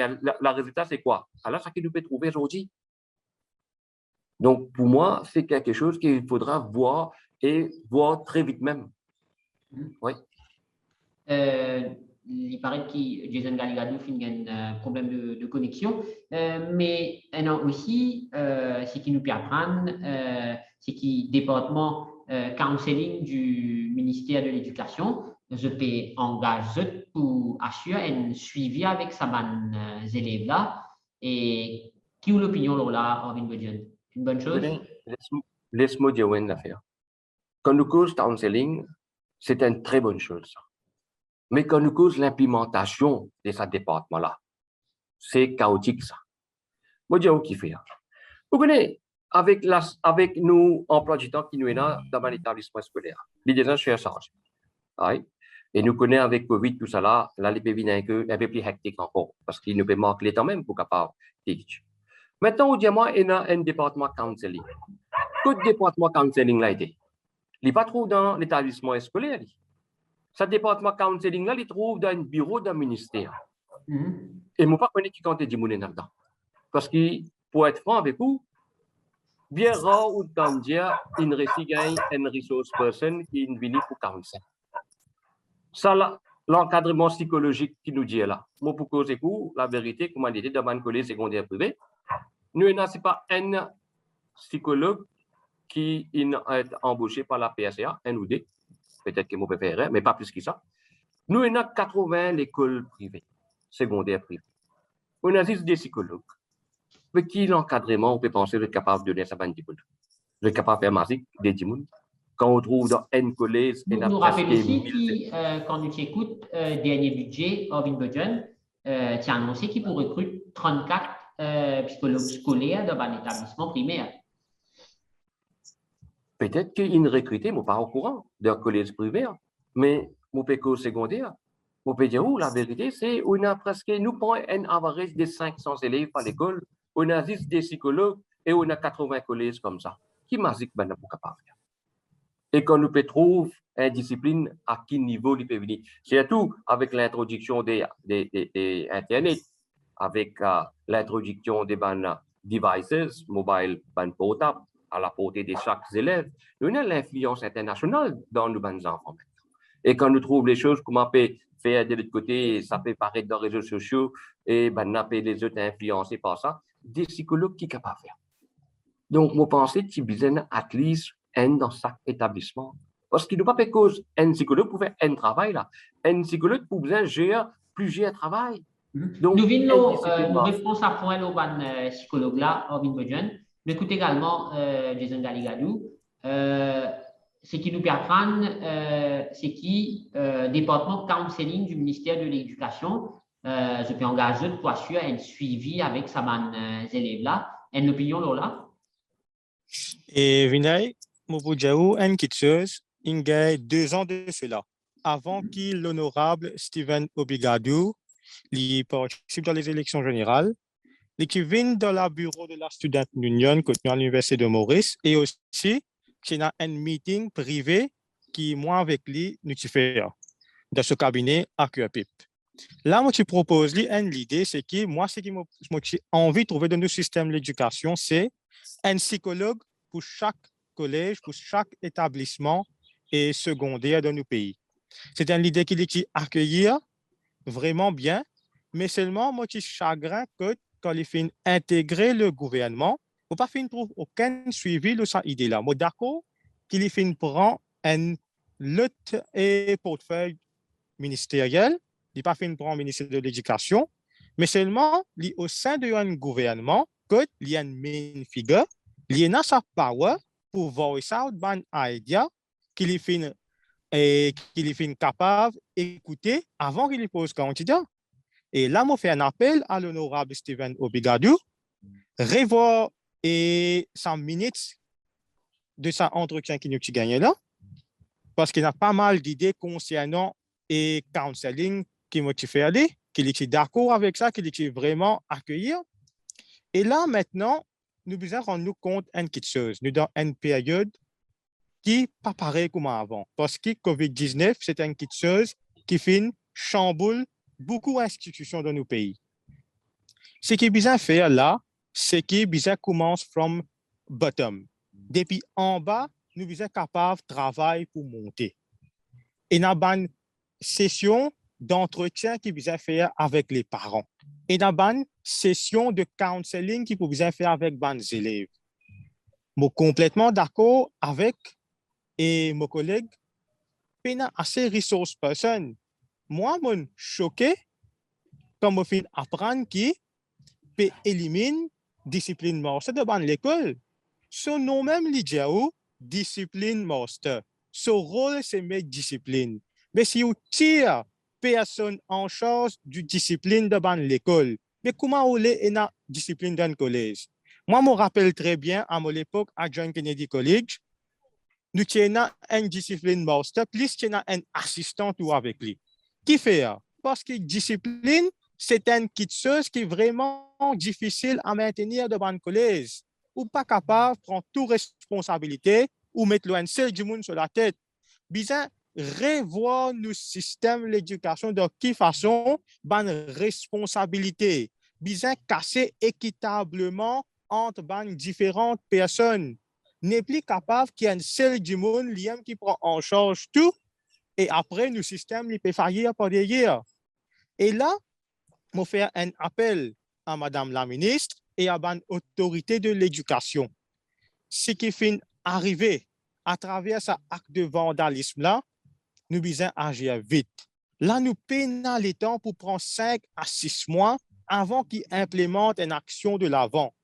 résultat c'est quoi? Alors, ça qui nous peut trouver aujourd'hui. Donc, pour moi, c'est quelque chose qu'il faudra voir et voir très vite même. Oui. Il paraît que Jason Galligado fait un problème de connexion, mais aussi, ce qui nous peut apprendre, c'est que le département counseling du ministère de l'Éducation, je peux engager pour assurer un suivi avec ces élèves-là. Et qui est l'opinion là, Orvin Budgen? Une bonne chose? Laisse-moi dire une affaire. Quand nous cause counseling, c'est une très bonne chose. Mais quand nous cause l'implémentation de ce département-là, c'est chaotique ça. Moi, je dis qui fait. Vous connaissez, avec nous, emploi du temps qui nous est là dans l'établissement scolaire, les gens sont chargés. Oui. Et nous connaissons avec Covid, tout ça là, les pays un peu plus hectique encore, parce qu'il nous peut manquer les temps même pour capable teach. Maintenant, on dit moi, il y a un département counseling. Tout département counseling là été. Il n'est pas trop dans l'établissement scolaire. Ce département counseling là, il trouve dans un bureau d'un ministère. Et je ne sais pas qui compte du monde là-dedans. Parce que, pour être franc avec vous, bien rare ou tant dire, il reste une resource person qui est venue pour counseling. Ça, l'encadrement psychologique qui nous dit là. Moi, pour causer vous, la vérité, comme on dit dans un collège secondaire privé, nous n'avons pas un psychologue qui est embauché par la PSA, un ou deux, peut-être que je préférerais, mais pas plus que ça. Nous avons 80 écoles privées, secondaires privées. On a juste des psychologues. Mais qui l'encadrement, on peut penser être capable de donner ça à un diplôme? Vous êtes capable de faire magique des diplômes? Quand on trouve dans un collège, nous rappelons aussi que quand nous écoutons dernier budget, Orvin Budgen, tu as annoncé qu'il pour recruter 34 psychologues scolaires dans un établissement primaire. Peut-être qu'ils recrutent, mais pas au courant d'un collège privé, mais mon péco secondaire, mon peut dire où la vérité, c'est qu'on a presque, nous prenons un average de 500 élèves à l'école, on a 10 des psychologues et on a 80 collèges comme ça. Qui magique ben pour capable faire? Et quand nous peut trouver une discipline à quel niveau il peut venir, surtout avec l'introduction des Internet, avec l'introduction des devices, mobile, portable, à la portée de chaque élève, nous avons l'influence internationale dans nos enfants. Et quand nous trouvons les choses, comment on peut faire de l'autre côté, ça peut paraître dans les réseaux sociaux, et on peut les autres influencés par ça, des psychologues qui sont capables de faire. Donc, moi, je pense qu'il y a besoin at least un dans chaque établissement. Parce qu'il ne peut pas cause un psychologue pour faire un travail là. Un psychologue pour besoin gérer plusieurs travails. Donc, nous venons réponse à point au psychologue là, Orvin Budgen. Nous écoutons également Jason Galligado. Ce qui nous peut apprendre, c'est qui département counseling du ministère de l'Éducation, je peux engager pour assurer un suivi avec ces élèves-là. Une opinion là? Et Vinay, je vous dis une petite chose, il y a 2 ans de cela, avant que l'honorable Stephen Obigadou participe dans les élections générales, qui vient dans le bureau de la Student Union à l'Université de Maurice, et aussi, il y a un meeting privé qui, moi, avec lui, nous fait dans ce cabinet à QAPIP. Là, moi, tu proposes l'idée, c'est que moi, ce que j'ai envie de trouver dans nos systèmes d'éducation, c'est un psychologue pour chaque collège, pour chaque établissement et secondaire dans nos pays. C'est une idée qui accueillir vraiment bien, mais seulement, moi, je suis chagrin que quand il fait intégrer le gouvernement Vous pas fin trouve aucun suivi de cette idée-là. Moi, d'accord qu'il fin prend un autre portefeuille ministériel, il n'est pas fin prendre ministère de l'Éducation, mais seulement au sein d'un gouvernement, qu'il y a une main figure, il y a sa power pour voir ça dans idea qu'il est fin capable d'écouter avant qu'il pose candidat. Et là, je fais un appel à l'honorable Stephen Obigadou, revoir 100 minutes de sa entretien qui nous a gagné là, parce qu'il y a pas mal d'idées concernant et counseling qui m'a fait aller, qu'il était d'accord avec ça, qu'il était vraiment accueilli. Et là, maintenant, nous devons rendre nous compte d'une petite chose. Nous dans une période qui n'est pas pareille comme avant. Parce que COVID-19, c'est une petite chose qui fait chamboule beaucoup d'institutions dans nos pays. Ce qui est besoin de faire là, c'est que besoin commence from bottom. Depuis en bas, nous sommes capables de travailler pour monter. Et dans une session d'entretien qui besoin faire avec les parents. Et dans une session de counseling qui besoin faire avec les élèves. Je suis complètement d'accord avec mon collègue, il y a assez de ressources personnes. Moi, je suis choqué quand je fais apprendre qui peut éliminer discipline master de l'école. Son nom même, l'idéal, discipline master. Son rôle, c'est mettre discipline. Mais si vous tirez personne en charge du discipline de l'école, mais comment on est une discipline dans le collège? Moi, je me rappelle très bien, à mon époque, à John Kennedy College, nous avons une discipline master, plus nous avons un assistant ou avec lui. Qui fait? Parce que discipline, c'est une petite chose qui est vraiment difficile à maintenir devant le collège. Ou pas capable de prendre toute responsabilité ou mettre un seul du monde sur la tête. Bien, revoir nos systèmes d'éducation de quelle façon ban responsabilité. Bien, casser équitablement entre différentes personnes. N'est plus capable qu'il y ait un seul du monde qui prend en charge tout et après, nos systèmes ils peuvent faillir par derrière. Et là, je fais un appel à Madame la ministre et à l'autorité de l'éducation. Ce qui fait arriver à travers cet acte de vandalisme-là, nous devons agir vite. Là, nous pénalisons pour prendre 5 à 6 mois avant qu'ils implémentent une action de l'avant.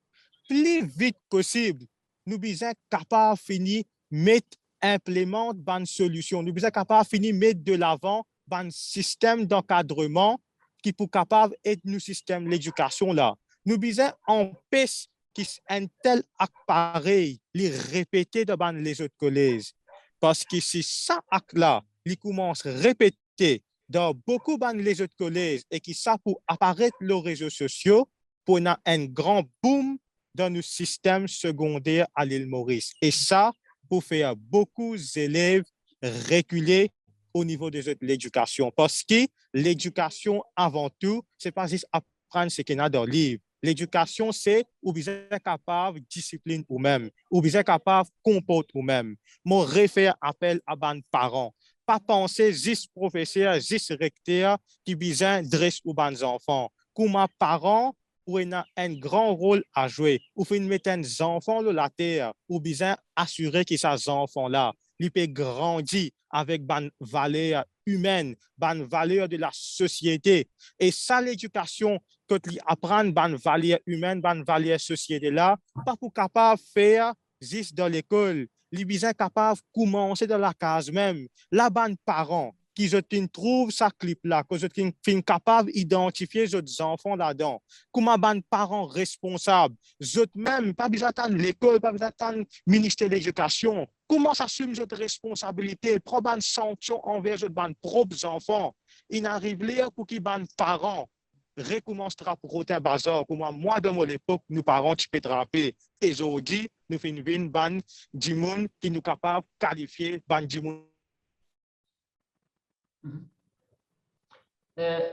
Plus vite possible, nous sommes capables de finir mettre implémente une solution. Nous sommes capables de finir mettre de l'avant un système d'encadrement qui peut capable d'être nos systèmes de l'éducation là. Nous sommes empêcher qu'un tel acte pareil les répéter devant les autres collèges. Parce que si ça acte-là, il commence à répéter dans beaucoup de autres collèges et qui ça pour apparaître les réseaux sociaux pour un grand boom dans nos systèmes secondaires à l'île Maurice. Et ça, pour faire beaucoup d'élèves reculer au niveau de l'éducation. Parce que l'éducation, avant tout, ce n'est pas juste apprendre ce qu'il y a dans le livre. L'éducation, c'est où vous êtes capable de discipline vous-même, où vous êtes capable de comporter vous-même. Mon réfère appel à les parents. Pas penser juste professeur, juste recteur qui besoin dresser aux bons enfants. Comme parents, où il a un grand rôle à jouer, où il mettre des enfants de la terre, où besoin assurer que ces enfants-là, ils peuvent grandir avec des valeurs humaines, des valeurs de la société. Et ça, l'éducation, quand ils apprennent des valeurs humaines, des valeurs de société-là, pas pour capable de faire juste dans l'école, ils sont capables de commencer dans la case même. Là, les parents, qui trouvent ce clip-là, qu'ils sont capables d'identifier les enfants là-dedans. Comment les parents responsables, eux-mêmes, pas besoin d'attendre l'école, pas besoin d'attendre le ministère de l'Éducation. Comment s'assumer cette responsabilité, prendre une sanction envers leurs propres enfants. Il arrive là pour que les parents recommencent à protéger un bazar. Comme moi, dans mon époque, nos parents, tu peux te rappeler. Et aujourd'hui, nous faisons une bande du monde qui nous capable de qualifier bande du monde.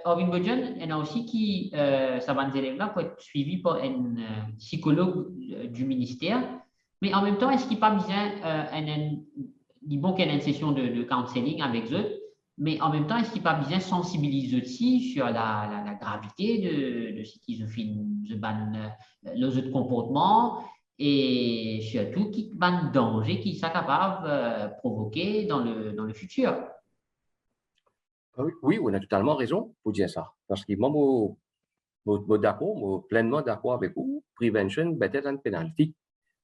Orvin Bodjan, il y en a aussi qui, ça élèves-là, pour être suivi par un psychologue du ministère. Mais en même temps, est-ce qu'il n'y a pas besoin, bon qu'il y a une session de counseling avec eux, mais en même temps, est-ce qu'il n'y a pas besoin de sensibiliser aussi sur la gravité de ce qu'ils ont fait, les autres comportements et surtout qui ban danger qui sont capables de provoquer dans le futur. Oui, on a totalement raison pour dire ça. Parce que moi, d'accord, pleinement d'accord avec vous. Prevention better than penalty.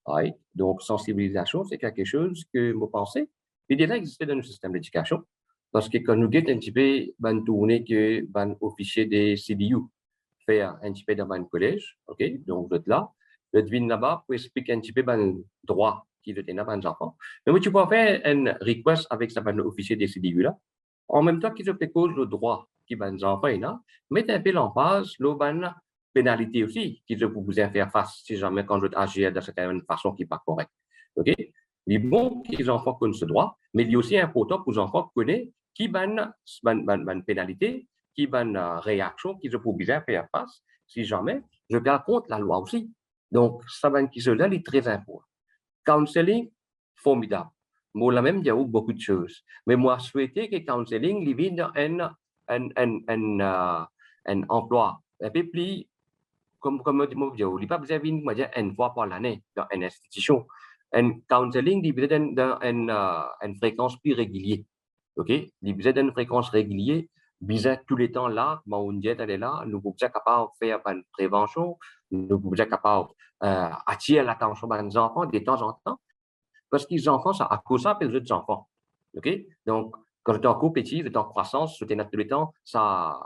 Right? Donc, sensibilisation, c'est quelque chose que je pensais. Il déjà existé dans le système d'éducation. Parce que quand nous avons un petit peu, ben, tourné que, ben, officier des CDU, faire un petit peu dans un collège, ok? Donc, vous êtes là, vous êtes là-bas pour expliquer un petit peu, ben, droit qui est dans les enfants. Mais tu peux faire un request avec ça, ben, l'officier des CDU là. En même temps qu'ils se cause le droit qui va nous enfants là, mettez un peu l'emphase, le ban pénalité aussi, qu'ils peuvent vous faire face si jamais quand je agis de certaine façon qui n'est pas correcte. OK? Il est bon qu'ils enfants connaissent ce droit, mais il est aussi important pour les enfants connaissent qui ban pénalité, qui ban réaction, qu'ils peuvent bien faire face si jamais je garde contre la loi aussi. Donc, ça va qui se là, il est très important. Counseling, formidable. Moi, là même, il y a eu beaucoup de choses. Mais moi, je souhaitais que le counseling, il vienne un emploi un peu plus, comme je dis, il n'y a pas besoin de une fois par l'année dans une institution. Un counseling, il besoin d'une fréquence plus régulière. OK? Il besoin d'une fréquence régulière, besoin tous les temps là, on dit, elle est là, nous sommes capables de faire une prévention, nous sommes capables d'attirer l'attention des enfants de temps en temps. Parce que les enfants, ça à cause ça appelle les autres enfants. OK? Donc, quand j'étais encore petit, j'étais en croissance, j'étais dans tous les temps, ça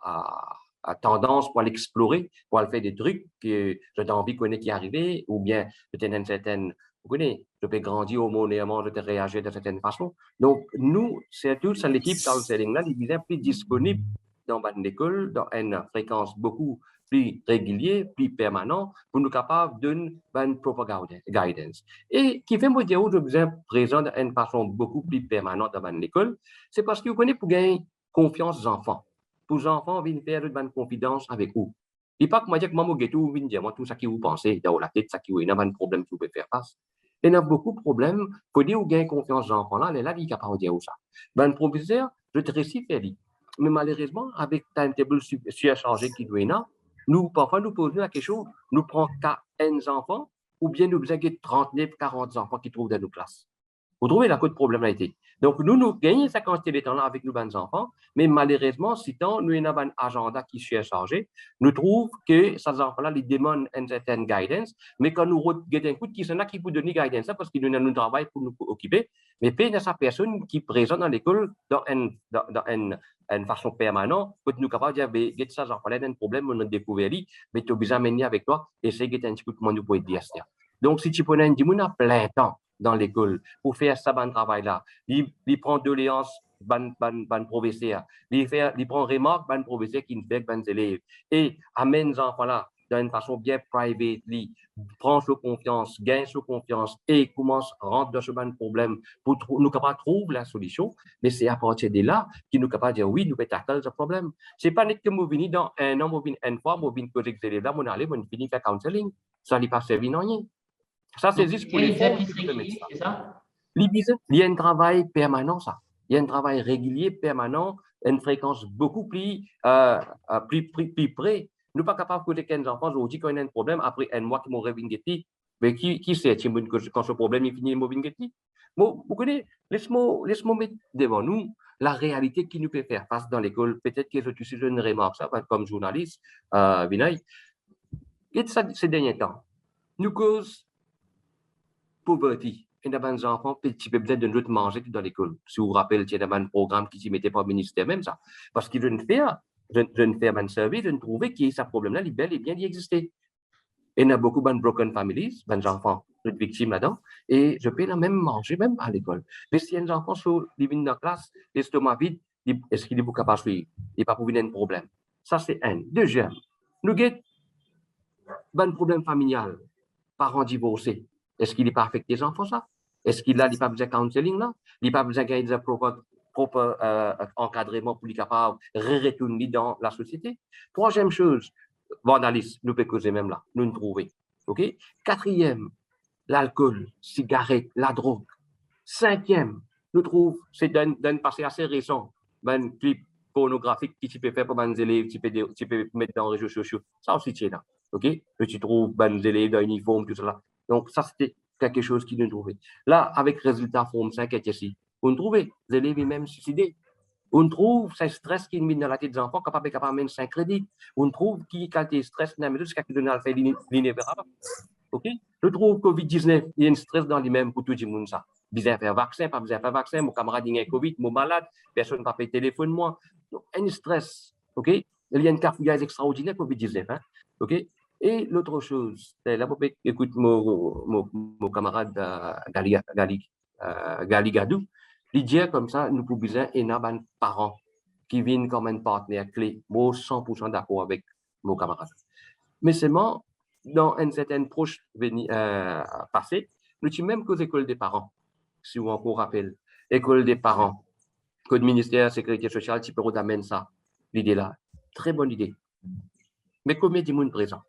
a tendance pour l'explorer, pour aller faire des trucs que j'avais envie de connaître qui arrivaient, ou bien j'étais dans une certaine, vous connaissez, je peux grandir hormonément, je peux réagir de certaine façon. Donc, nous, c'est tout, c'est l'équipe counseling-là, il est plus disponible dans l'école, dans une fréquence beaucoup plus régulier, plus permanent, pour nous capables de donner une proper guidance. Et qui fait me dire que je besoin présent d'une façon beaucoup plus permanente dans l'école, c'est parce que vous connaissez pour gagner confiance aux enfants. Pour les enfants, viennent faire une confidence avec vous. Et pas que moi, je dis que moi, je viens dire moi tout ça qui vous pensez, dans la tête, ça qui vous a un problème que vous pouvez faire face. Il y a beaucoup de problèmes. Il faut dire que vous gagnez confiance aux enfants là, là, il est capable de dire ça. Ben, professeur, je te récite, mais malheureusement, avec un table surchargé qui doit être, nous, parfois, nous posons la question, nous prenons 15 enfants ou bien nous avons 39, 40 enfants qui trouvent dans nos classes. Vous trouvez la cause de problématique. Donc, nous gagnons cette quantité de temps-là avec nos bons enfants, mais malheureusement, si tant nous avons un agenda qui est chargé, nous trouvons que ces enfants-là, ils demandent une certaine guidance, mais quand nous regardons un coup, qui sont là qui peut donner guidance, parce qu'ils nous ont un travail pour nous occuper, mais pas de sa personne qui est présente dans l'école dans une façon permanente, pour nous capables de dire, get ça, j'en parlais d'un problème, on a découvert, mais tu as besoin d'amener avec toi, essayer de un petit peu comment nous pouvons dire ça. Donc, si tu prenais un 10 minutes à plein temps dans l'école pour faire ça, bon travail-là, il prend doléances, ban professeur, il prend remarque, ban professeur qui ne fait que ban élèves, et amène les enfants-là d'une façon bien private, prend sous confiance, gagne sous confiance et commence à rentrer dans ce problème pour nous capables de trouver la solution. Mais c'est à partir de là qu'il nous capable de dire oui, nous pouvons tackler ce problème. C'est pas que nous venons dans un an, nous venons une fois, nous venons poser ces élèves-là, nous allons, nous finissons faire counseling. Ça n'est pas servi à rien. Ça, c'est juste pour les fonds. Il y a un travail permanent, ça. Il y a un travail régulier, permanent, une fréquence beaucoup plus près. Nous ne sommes pas capables de côté enfants, aujourd'hui, quand il y a un problème, après un mois qu'ils m'ont révingé, mais qui sait quand ce problème est fini, ils m'ont révingé? Bon, vous connaissez, laisse-moi mettre devant nous la réalité qui nous peut faire face dans l'école. Peut-être que je suis une remarque, ça, comme journaliste, Vinay. Et ça, ces derniers temps, nous cause pauvreté. Il y a des enfants qui peuvent peut-être de manger dans l'école. Si vous vous rappelez, il y a un programme qui s'y mettait par le ministère même, ça. Parce qu'ils veulent faire un service, de trouver que ce problème-là, il bel et bien d'y exister. Il y a beaucoup de broken families, des enfants, de victimes là-dedans, et je peux la même manger, même à l'école. Mais si un enfant sont dans la classe, l'estomac vide, est-ce qu'il est capable de suivre? Il n'est pas pour venir un problème. Ça, c'est un. Deuxième, nous avons un problème familial, parents divorcés. Est-ce qu'il n'est pas affecté les enfants, ça? Est-ce qu'il n'a pas besoin de counseling, là? Il n'a pas besoin de propre encadrement pour être capable de retourner dans la société? Troisième chose, vandalisme, nous pouvons causer même là, nous nous trouver. OK? Quatrième, l'alcool, cigarette, la drogue. Cinquième, nous trouvons, c'est d'un passé assez récent, un clip pornographique qui tu peux faire pour les élèves, tu peux mettre dans les réseaux sociaux. Ça aussi, tu es là. OK? Tu trouves les élèves dans l'uniforme, tout cela. Donc, ça, c'était quelque chose qui nous trouvait. Là, avec résultat Forme 5 et ici, on trouve les élèves même suicidés. On trouve ce stress qui est mis dans la tête des enfants, capable de mettre 5 crédits. On trouve qui, quand il stress, n'a pas jusqu'à qui donne à faire l'inévérable. OK? Je trouve Covid-19, il y a un stress dans lui-même pour tout le monde. Ça. Besoin de faire vaccin, pas besoin de faire vaccin, mon camarade il a Covid, mon malade, personne ne peut pas téléphone moi. Donc, un stress. OK? Il y a une cafouillage extraordinaire Covid-19. Hein? OK? Et l'autre chose, là, écoute mon camarade Gali Gadou, il dit comme ça, nous pouvons besoin d'un parent qui viennent comme un partenaire clé. Moi, 100% d'accord avec mon camarade. Mais seulement, dans une certaine proche passée, nous sommes même qu'aux écoles des parents, si vous encore rappelez, école des parents, que le ministère de la Sécurité sociale, tu peux d'amener ça, l'idée là. Très bonne idée. Mais combien de monde présent?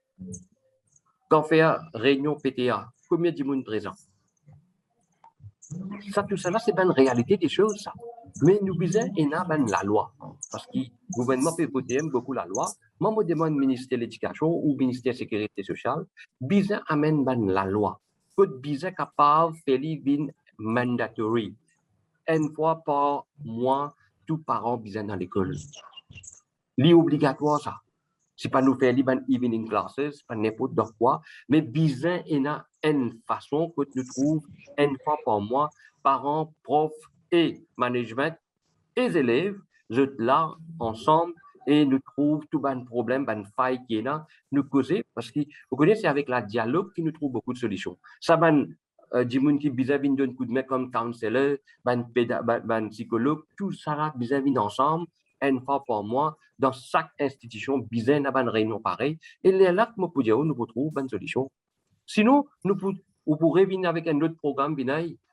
Quand on fait une réunion PTA, combien de monde présent? Ça, tout ça là, c'est une réalité des choses, ça. Mais nous besoin la loi. Parce que le gouvernement peut voter beaucoup la loi. Moi, je demande au ministère de l'Éducation ou au ministère de la Sécurité sociale, besoin amène la loi. Que besoin capable de faire mandatory. Une fois par mois, tout parent besoin dans l'école. C'est obligatoire, ça. C'est pas nous faire les evening classes, pas n'importe quoi, mais besoin une façon que nous trouvons une fois par mois, parents, profs et management et élèves, nous là ensemble et nous trouvons tout un problème, un faille qui est là, nous causer, parce que vous connaissez, c'est avec la dialogue que nous trouvons beaucoup de solutions. Ça va du monde qui vis-à-vis d'un coup de main comme counselor, ban psychologue, tout ça vis-à-vis ensemble, une fois par mois, dans chaque institution, besoin d'avoir une réunion pareille. Et là, nous pouvons trouver une solution. Sinon, vous pourrez venir avec un autre programme,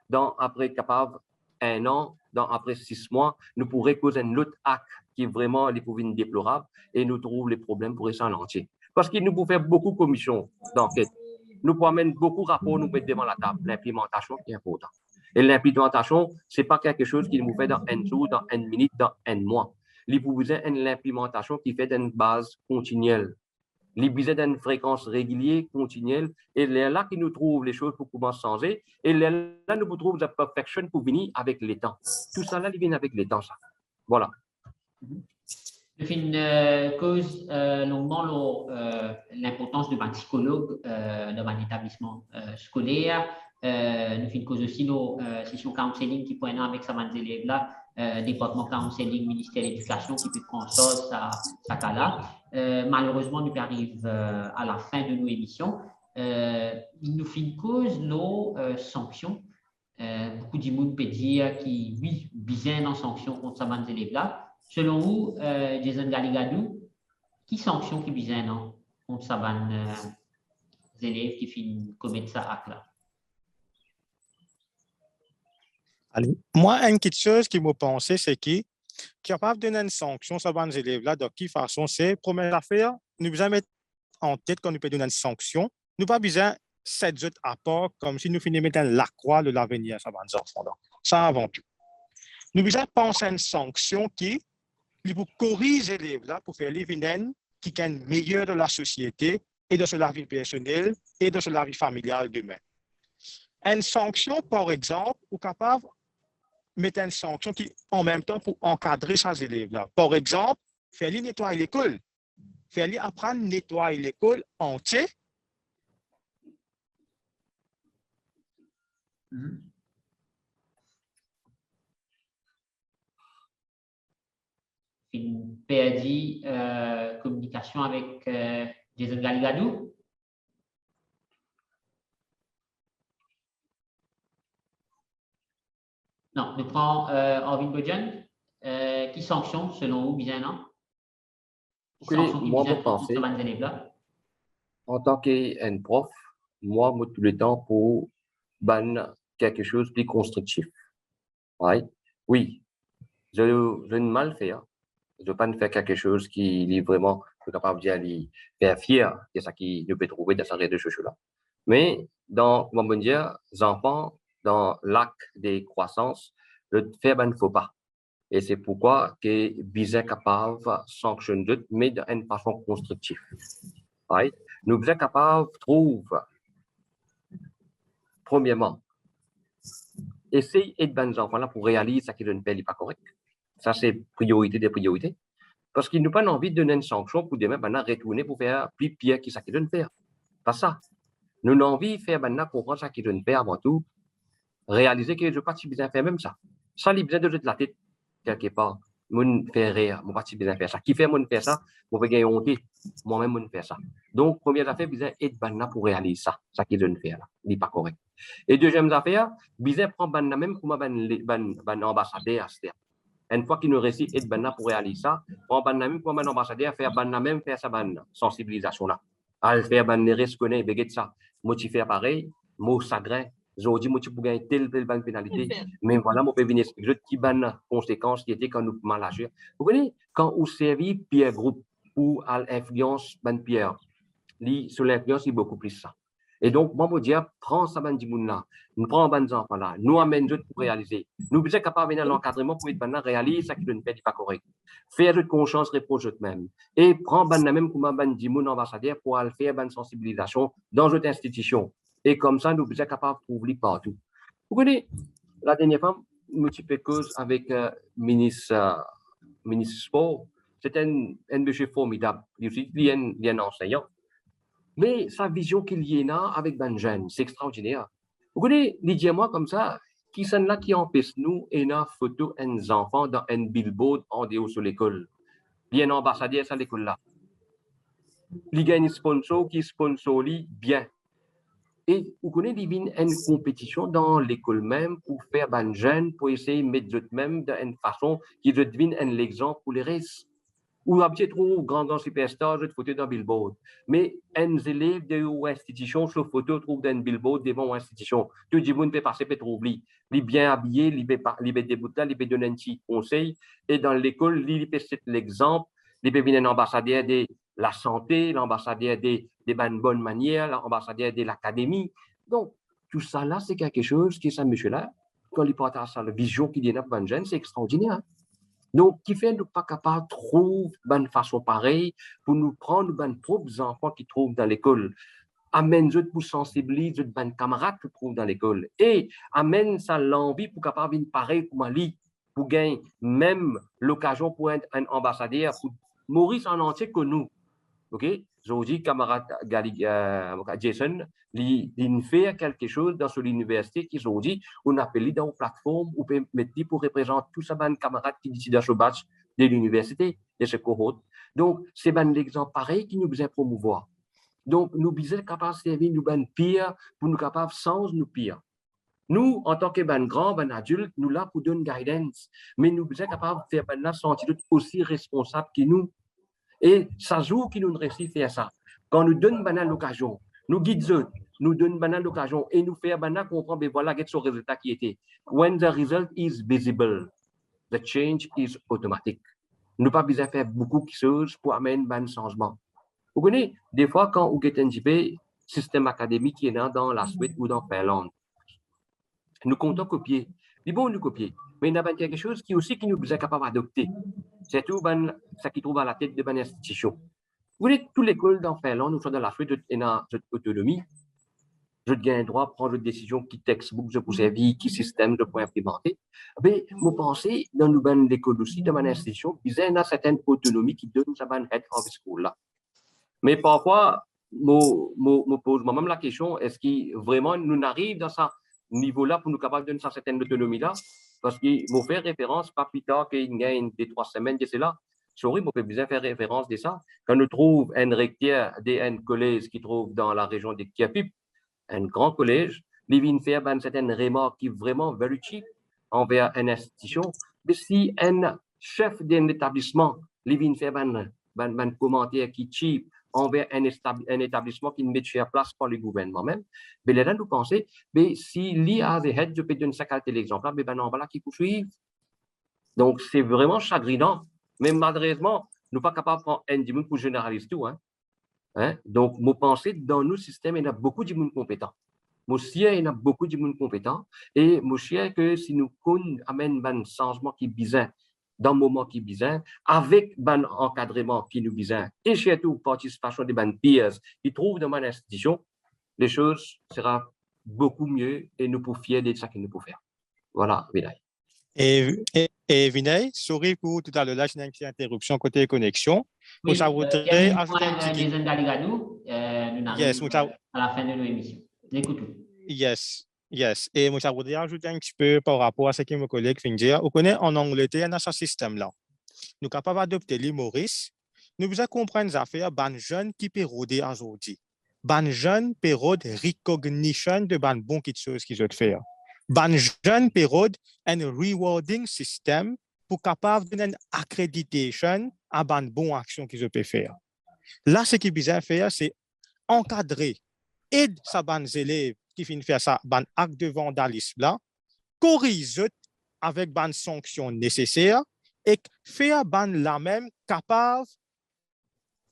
dans après capable un an, dans après 6 mois, nous pourrons causer un autre acte qui est vraiment les problèmes déplorables et nous trouvons les problèmes pour ça en entier. Parce qu'il nous peut faire beaucoup de commissions d'enquête. Nous pouvons amener beaucoup de rapports, nous mettre devant la table. L'implémentation est importante. Et l'implémentation, ce n'est pas quelque chose qui nous fait dans un jour, dans une minute, dans un mois. Il faut besoin d'une implémentation qui fait d'une base continuelle. Il besoin d'une fréquence régulière, continuelle. Et là qui nous trouve les choses pour commencer à changer. Et là, nous trouvons la perfection pour venir avec les temps. Tout ça, là, il vient avec les temps, ça. Voilà. Je fais une cause longuement l'importance de un psychologue dans un établissement scolaire. Nous faisons une cause aussi nos sessions counseling qui pourraient avec ça des élèves là, département counseling, ministère de l'Éducation qui peut prendre ça cas-là. Malheureusement, nous arrivons à la fin de nos émissions. Nous faisons une cause nos sanctions. Beaucoup de monde peut dire qui oui, bien en sanctions contre ça des élèves là. Selon vous, Jason Galigadou, qui sanctionne qui bizarre contre ça élèves qui finissent commettre ça acte là? Allez. Moi, une petite chose qui me pensait, c'est qui capable de donner une sanction à ces élèves-là, de quelle façon c'est, première affaire, nous besoin mettre en tête qu'on nous peut donner une sanction, nous pas besoin 7 autres apports comme si nous finissons mettre la croix de l'avenir à ces enfants-là. Ça avant tout. Nous besoin penser à une sanction qui pour corriger les élèves là, pour faire les vinaines qui sont meilleurs de la société et de la vie personnelle et de la vie familiale demain. Une sanction, par exemple, ou capable de mettre une sanction qui, en même temps, pour encadrer ces élèves-là. Par exemple, faire-les nettoyer l'école. Faire-les apprendre à nettoyer l'école entière. Une perdu communication avec Jason Galigadou. Non, nous prenons Orvin Bodjan. Qui sanctionne selon vous, bien non? Moi, je pense, en tant qu'un prof, moi, tout le temps pour ban quelque chose de plus constructif. Ouais. Oui, je ne mal faire. Je ne veux pas faire quelque chose qui est vraiment capable de faire fier. C'est ça qui nous peut trouver dans ces réseaux sociaux-là. Mais dans, comment dire, les enfants, dans l'acte de croissance, le faire ne faut pas. Et c'est pourquoi que bien capable de sanctionner, mais d'une façon constructive. Right? Nous sommes capables de trouver premièrement, essaye d'aider les enfants là pour réaliser ce qu'ils ne font pas correct. Ça, c'est priorité des priorités. Parce qu'ils n'ont pas envie de donner une sanction pour demain, retourner pour faire plus pire que ce qu'ils doivent faire. Pas ça. Nous avons envie de faire comprendre ce qu'ils doivent faire avant tout, réaliser que je ne suis pas si bien faire même ça. Ça, il besoin de jeter la tête quelque part. Mon faire rire, mon parti bien faire ça. Qui fait mon faire ça, mon vais gagner honte, moi-même mon faire ça. Donc, première affaire, besoin être banna pour réaliser ça, ça qui donne faire là, n'est pas correct. Et deuxième affaire, besoin prendre banna même comme ban ambassadeur. Une fois qu'il nous réussit être banna pour réaliser ça, prendre banna même comme un ambassadeur, faire banna même faire sa banna sensibilisation là. À faire banna reconnaître, béguer ça, motiver pareil, mot sagrin. Aujourd'hui, moi, tu peux gagner telle pénalité, mais voilà, moi, je peux venir expliquer qui bonne conséquence qui était quand nous mal agir. Vous voyez, quand vous servez Pierre Groupe ou à l'influence de Pierre, sur l'influence, il y a beaucoup plus ça. Et donc, moi, je veux dire, prends ça, ben, là, nous prenons ben, enfants là, nous amène d'autres pour réaliser. Nous sommes capables de venir à l'encadrement pour être ben, réaliser ça qui ne fait pas correct. Faire de conscience, reproche même. Et prends ben, même comme un ben, ambassadeur pour aller faire ben, sensibilisation dans notre institution. Et comme ça, nous sommes capables de trouver partout. Vous connaissez, la dernière fois, multiple causes avec ministre sport. C'était un monsieur formidable. Il est un enseignant. Mais sa vision qu'il y a avec Ben jeune, c'est extraordinaire. Vous connaissez, dis-moi comme ça, qui sont là qui empêchent nous et une photo des enfants dans un billboard en dehors sur l'école. Il y a un ambassadeur à l'école là. Il y a un sponsor qui sponsorise bien. Et vous connaissez, il y a une compétition dans l'école même pour faire ben jeunes, pour essayer de mettre eux-mêmes d'une façon qui devine un exemple pour les restes. Ou un petit trop grand superstar, je te photo dans billboard. Mais un élève de l'institution, sur photo, trouve dans billboard devant l'institution. Tout le monde peut passer, peut trouver. Il est bien habillé, il peut débuter, il peut donner un petit conseil. Et dans l'école, il peut citer l'exemple, il peut venir un ambassadeur de la santé, l'ambassadeur des bonnes manières, l'ambassadeur de l'académie. Donc, tout ça là, c'est quelque chose qui, ça, monsieur-là, quand il partage la vision qu'il y a dans le jeune, c'est extraordinaire. Donc, qui fait nous pas capables de trouver une façon pareille pour nous prendre nos propres enfants qui trouvent dans l'école. Amène eux pour sensibiliser nos camarades qui trouvent dans l'école. Et amène ça l'envie pour capable de pareil pour Mali, pour gagner même l'occasion pour être un ambassadeur, pour Maurice en entier que nous. OK? Aujourd'hui, camarade Jason, il fait quelque chose dans l'université qui aujourd'hui, on appelle dans une plateforme, on peut mettre pour représenter tous ces camarades qui décident dans ce batch de l'université, de ce cohorte. Donc, c'est un exemple pareil qui nous besoin promouvoir. Donc, nous besoin capables de servir nous ben pire pour nous capables sans nous pire. Nous, en tant que ben grand, ben adulte, nous là pour donner guidance, mais nous besoin capables de faire ben sentir aussi responsables que nous. Et ça joue qui nous réussit à faire ça. Quand nous donnons l'occasion, nous guidons, nous donnons l'occasion et nous faisons comprendre, ben voilà, quel résultat qui était. When the result is visible, the change is automatic. Nous n'avons pas besoin de faire beaucoup de choses pour amener un changement. Vous connaissez, des fois, quand vous avez un système académique qui est dans la Suède ou dans Finlande, nous comptons copier. C'est bon, nous copier. Mais il y a quelque chose qui aussi qui nous est capable d'adopter. C'est tout ça qui trouve à la tête de bonnes institutions. Vous voyez, toute l'école dans Finlande, nous sommes dans la Suède, et dans notre autonomie. Je gagne droit à prendre des décisions qui textbook, je peux servir, qui système, je peux implémenter. Mais vous pensez, dans nos bonnes écoles aussi, dans bonnes institutions, il y a une certaine autonomie qui donne sa bonne aide en school là. Mais parfois, je pose moi-même la question, est-ce que vraiment nous arrivons dans ce niveau-là pour nous capables de donner une certaine autonomie-là? Parce qu'il m'a fait référence, pas plus tard qu'il y a des 3 semaines de cela. Sorry, je peux bien faire référence de ça. Quand nous trouvons un recteur d'un collège qui trouve dans la région de Kiapip, un grand collège, il vient faire une certaine remarque qui est vraiment very cheap envers une institution. Mais si un chef d'un établissement, il vient faire un commentaire qui est cheap envers un établissement qui ne met pas place par le gouvernement même, mais là, nous pensons, mais si l'IA des heads, je peux donner ça qualité l'exemple, mais ben non, voilà qui poursuivent. Donc, c'est vraiment chagrinant. Mais malheureusement, nous ne sommes pas capables de prendre un dimanche pour généraliser tout. Donc, je pense que dans nos systèmes, il y a beaucoup de monde compétents. Je sais qu'il y a beaucoup de monde compétents. Et je sais que si nous amènons un changement qui est bizarre, dans le moment qui est bizarre, avec un encadrement qui nous bizarre, et surtout participation des peers qui trouvent dans mon institution, les choses seront beaucoup mieux et nous pouvons fier de ce qu'il nous peut faire. Voilà, Vinay. Et Vinay, sorry pour tout à l'heure, là, j'ai une petite interruption côté connexion. Oui, ça voudrait ajouter un petit Jason Galigadou, nous arrivons à la fin de nos émissions. L'écoutons. Yes. Et moi, ça voudrais ajouter un petit peu par rapport à ce que mon collègue vient de dire. On connaît en Angleterre, dans ce système-là. Nous sommes capables d'adopter les Maurice. Nous devons comprendre les affaires, ban jeunes qui peuvent rôder aujourd'hui. Ban jeunes peuvent rôder recognition de ban bon qui choses qu'ils ont fait. Ban jeunes peuvent rôder un rewarding system pour capable de donner une accréditation à ban bon action qu'ils ont faire. Là, ce qu'ils besoin faire, c'est encadrer, aider sa ban élèves qui finissent faire ça, ban acte de vandalisme là, corriger avec ban sanctions nécessaires et faire ban la même capable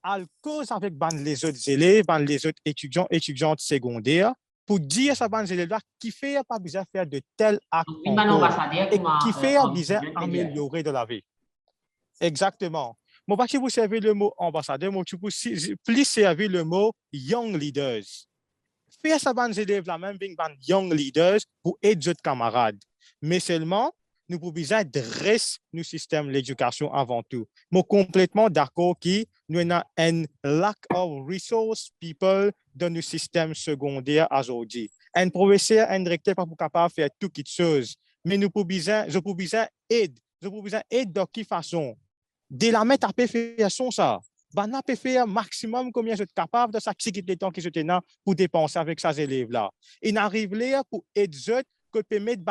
à cause avec ban les autres élèves, ban les autres étudiantes secondaires pour dire à ban élèves là qui fait pas besoin faire de tels actes et qui fait besoin améliorer de la vie. Exactement. Moi, pas si vous servez le mot ambassadeur, moi, tu peux plus servir le mot young leaders. Faire ça ban élèves là même ban young leaders pour aider d'autres camarades. Mais seulement nous pouvons besoin dresser nos systèmes de l'éducation avant tout. Je suis complètement d'accord que nous avons un lack of resource people dans nos systèmes secondaires aujourd'hui. Un professeur, un directeur pas capable de faire toutes les choses. Mais nous pouvons besoin aider. Je peux besoin aider de quelle façon? De la mettre à faire ça. Ben, on peut faire maximum combien je suis capable de sacrifier le temps que je tenais pour dépenser avec ces élèves-là. Il arrive là pour aider que permettre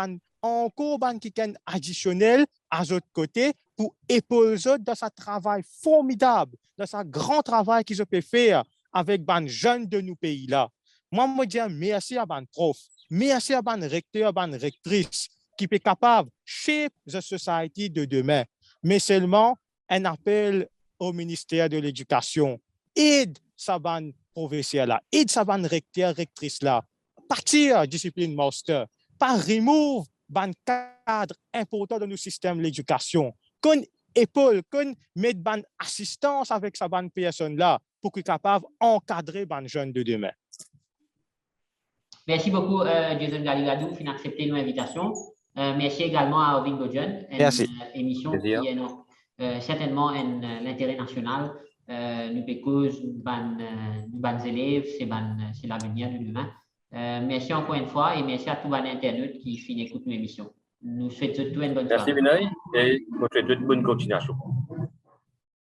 encore ban qui est additionnel à l'autre côté pour épauler dans ce travail formidable, dans ce grand travail qu'ils peuvent faire avec ban jeunes de nos pays-là. Moi, je dis merci à ban prof, merci à ban recteur, ban rectrice qui est capable de shape the society de demain. Mais seulement un appel au ministère de l'Éducation, aide sa ban professeur-là, aide sa ban recteur, rectrice-là, partir discipline master, pas remove ban cadre important de nos systèmes de l'éducation, qu'on épaule, qu'on mette ban assistance avec sa ban personne-là pour qu'il soit capable d'encadrer ban jeunes de demain. Merci beaucoup, Jason Galigadou, qui a accepté nos invitations. Merci également à Ovin Godjon, une émission qui est certainement l'intérêt national. Nous cause ban élèves, c'est l'avenir de demain. Merci encore une fois et merci à tous les internautes qui écoutent nos émissions. Nous souhaitons tout une bonne soirée. Merci, Vinay, et je vous souhaite une bonne continuation.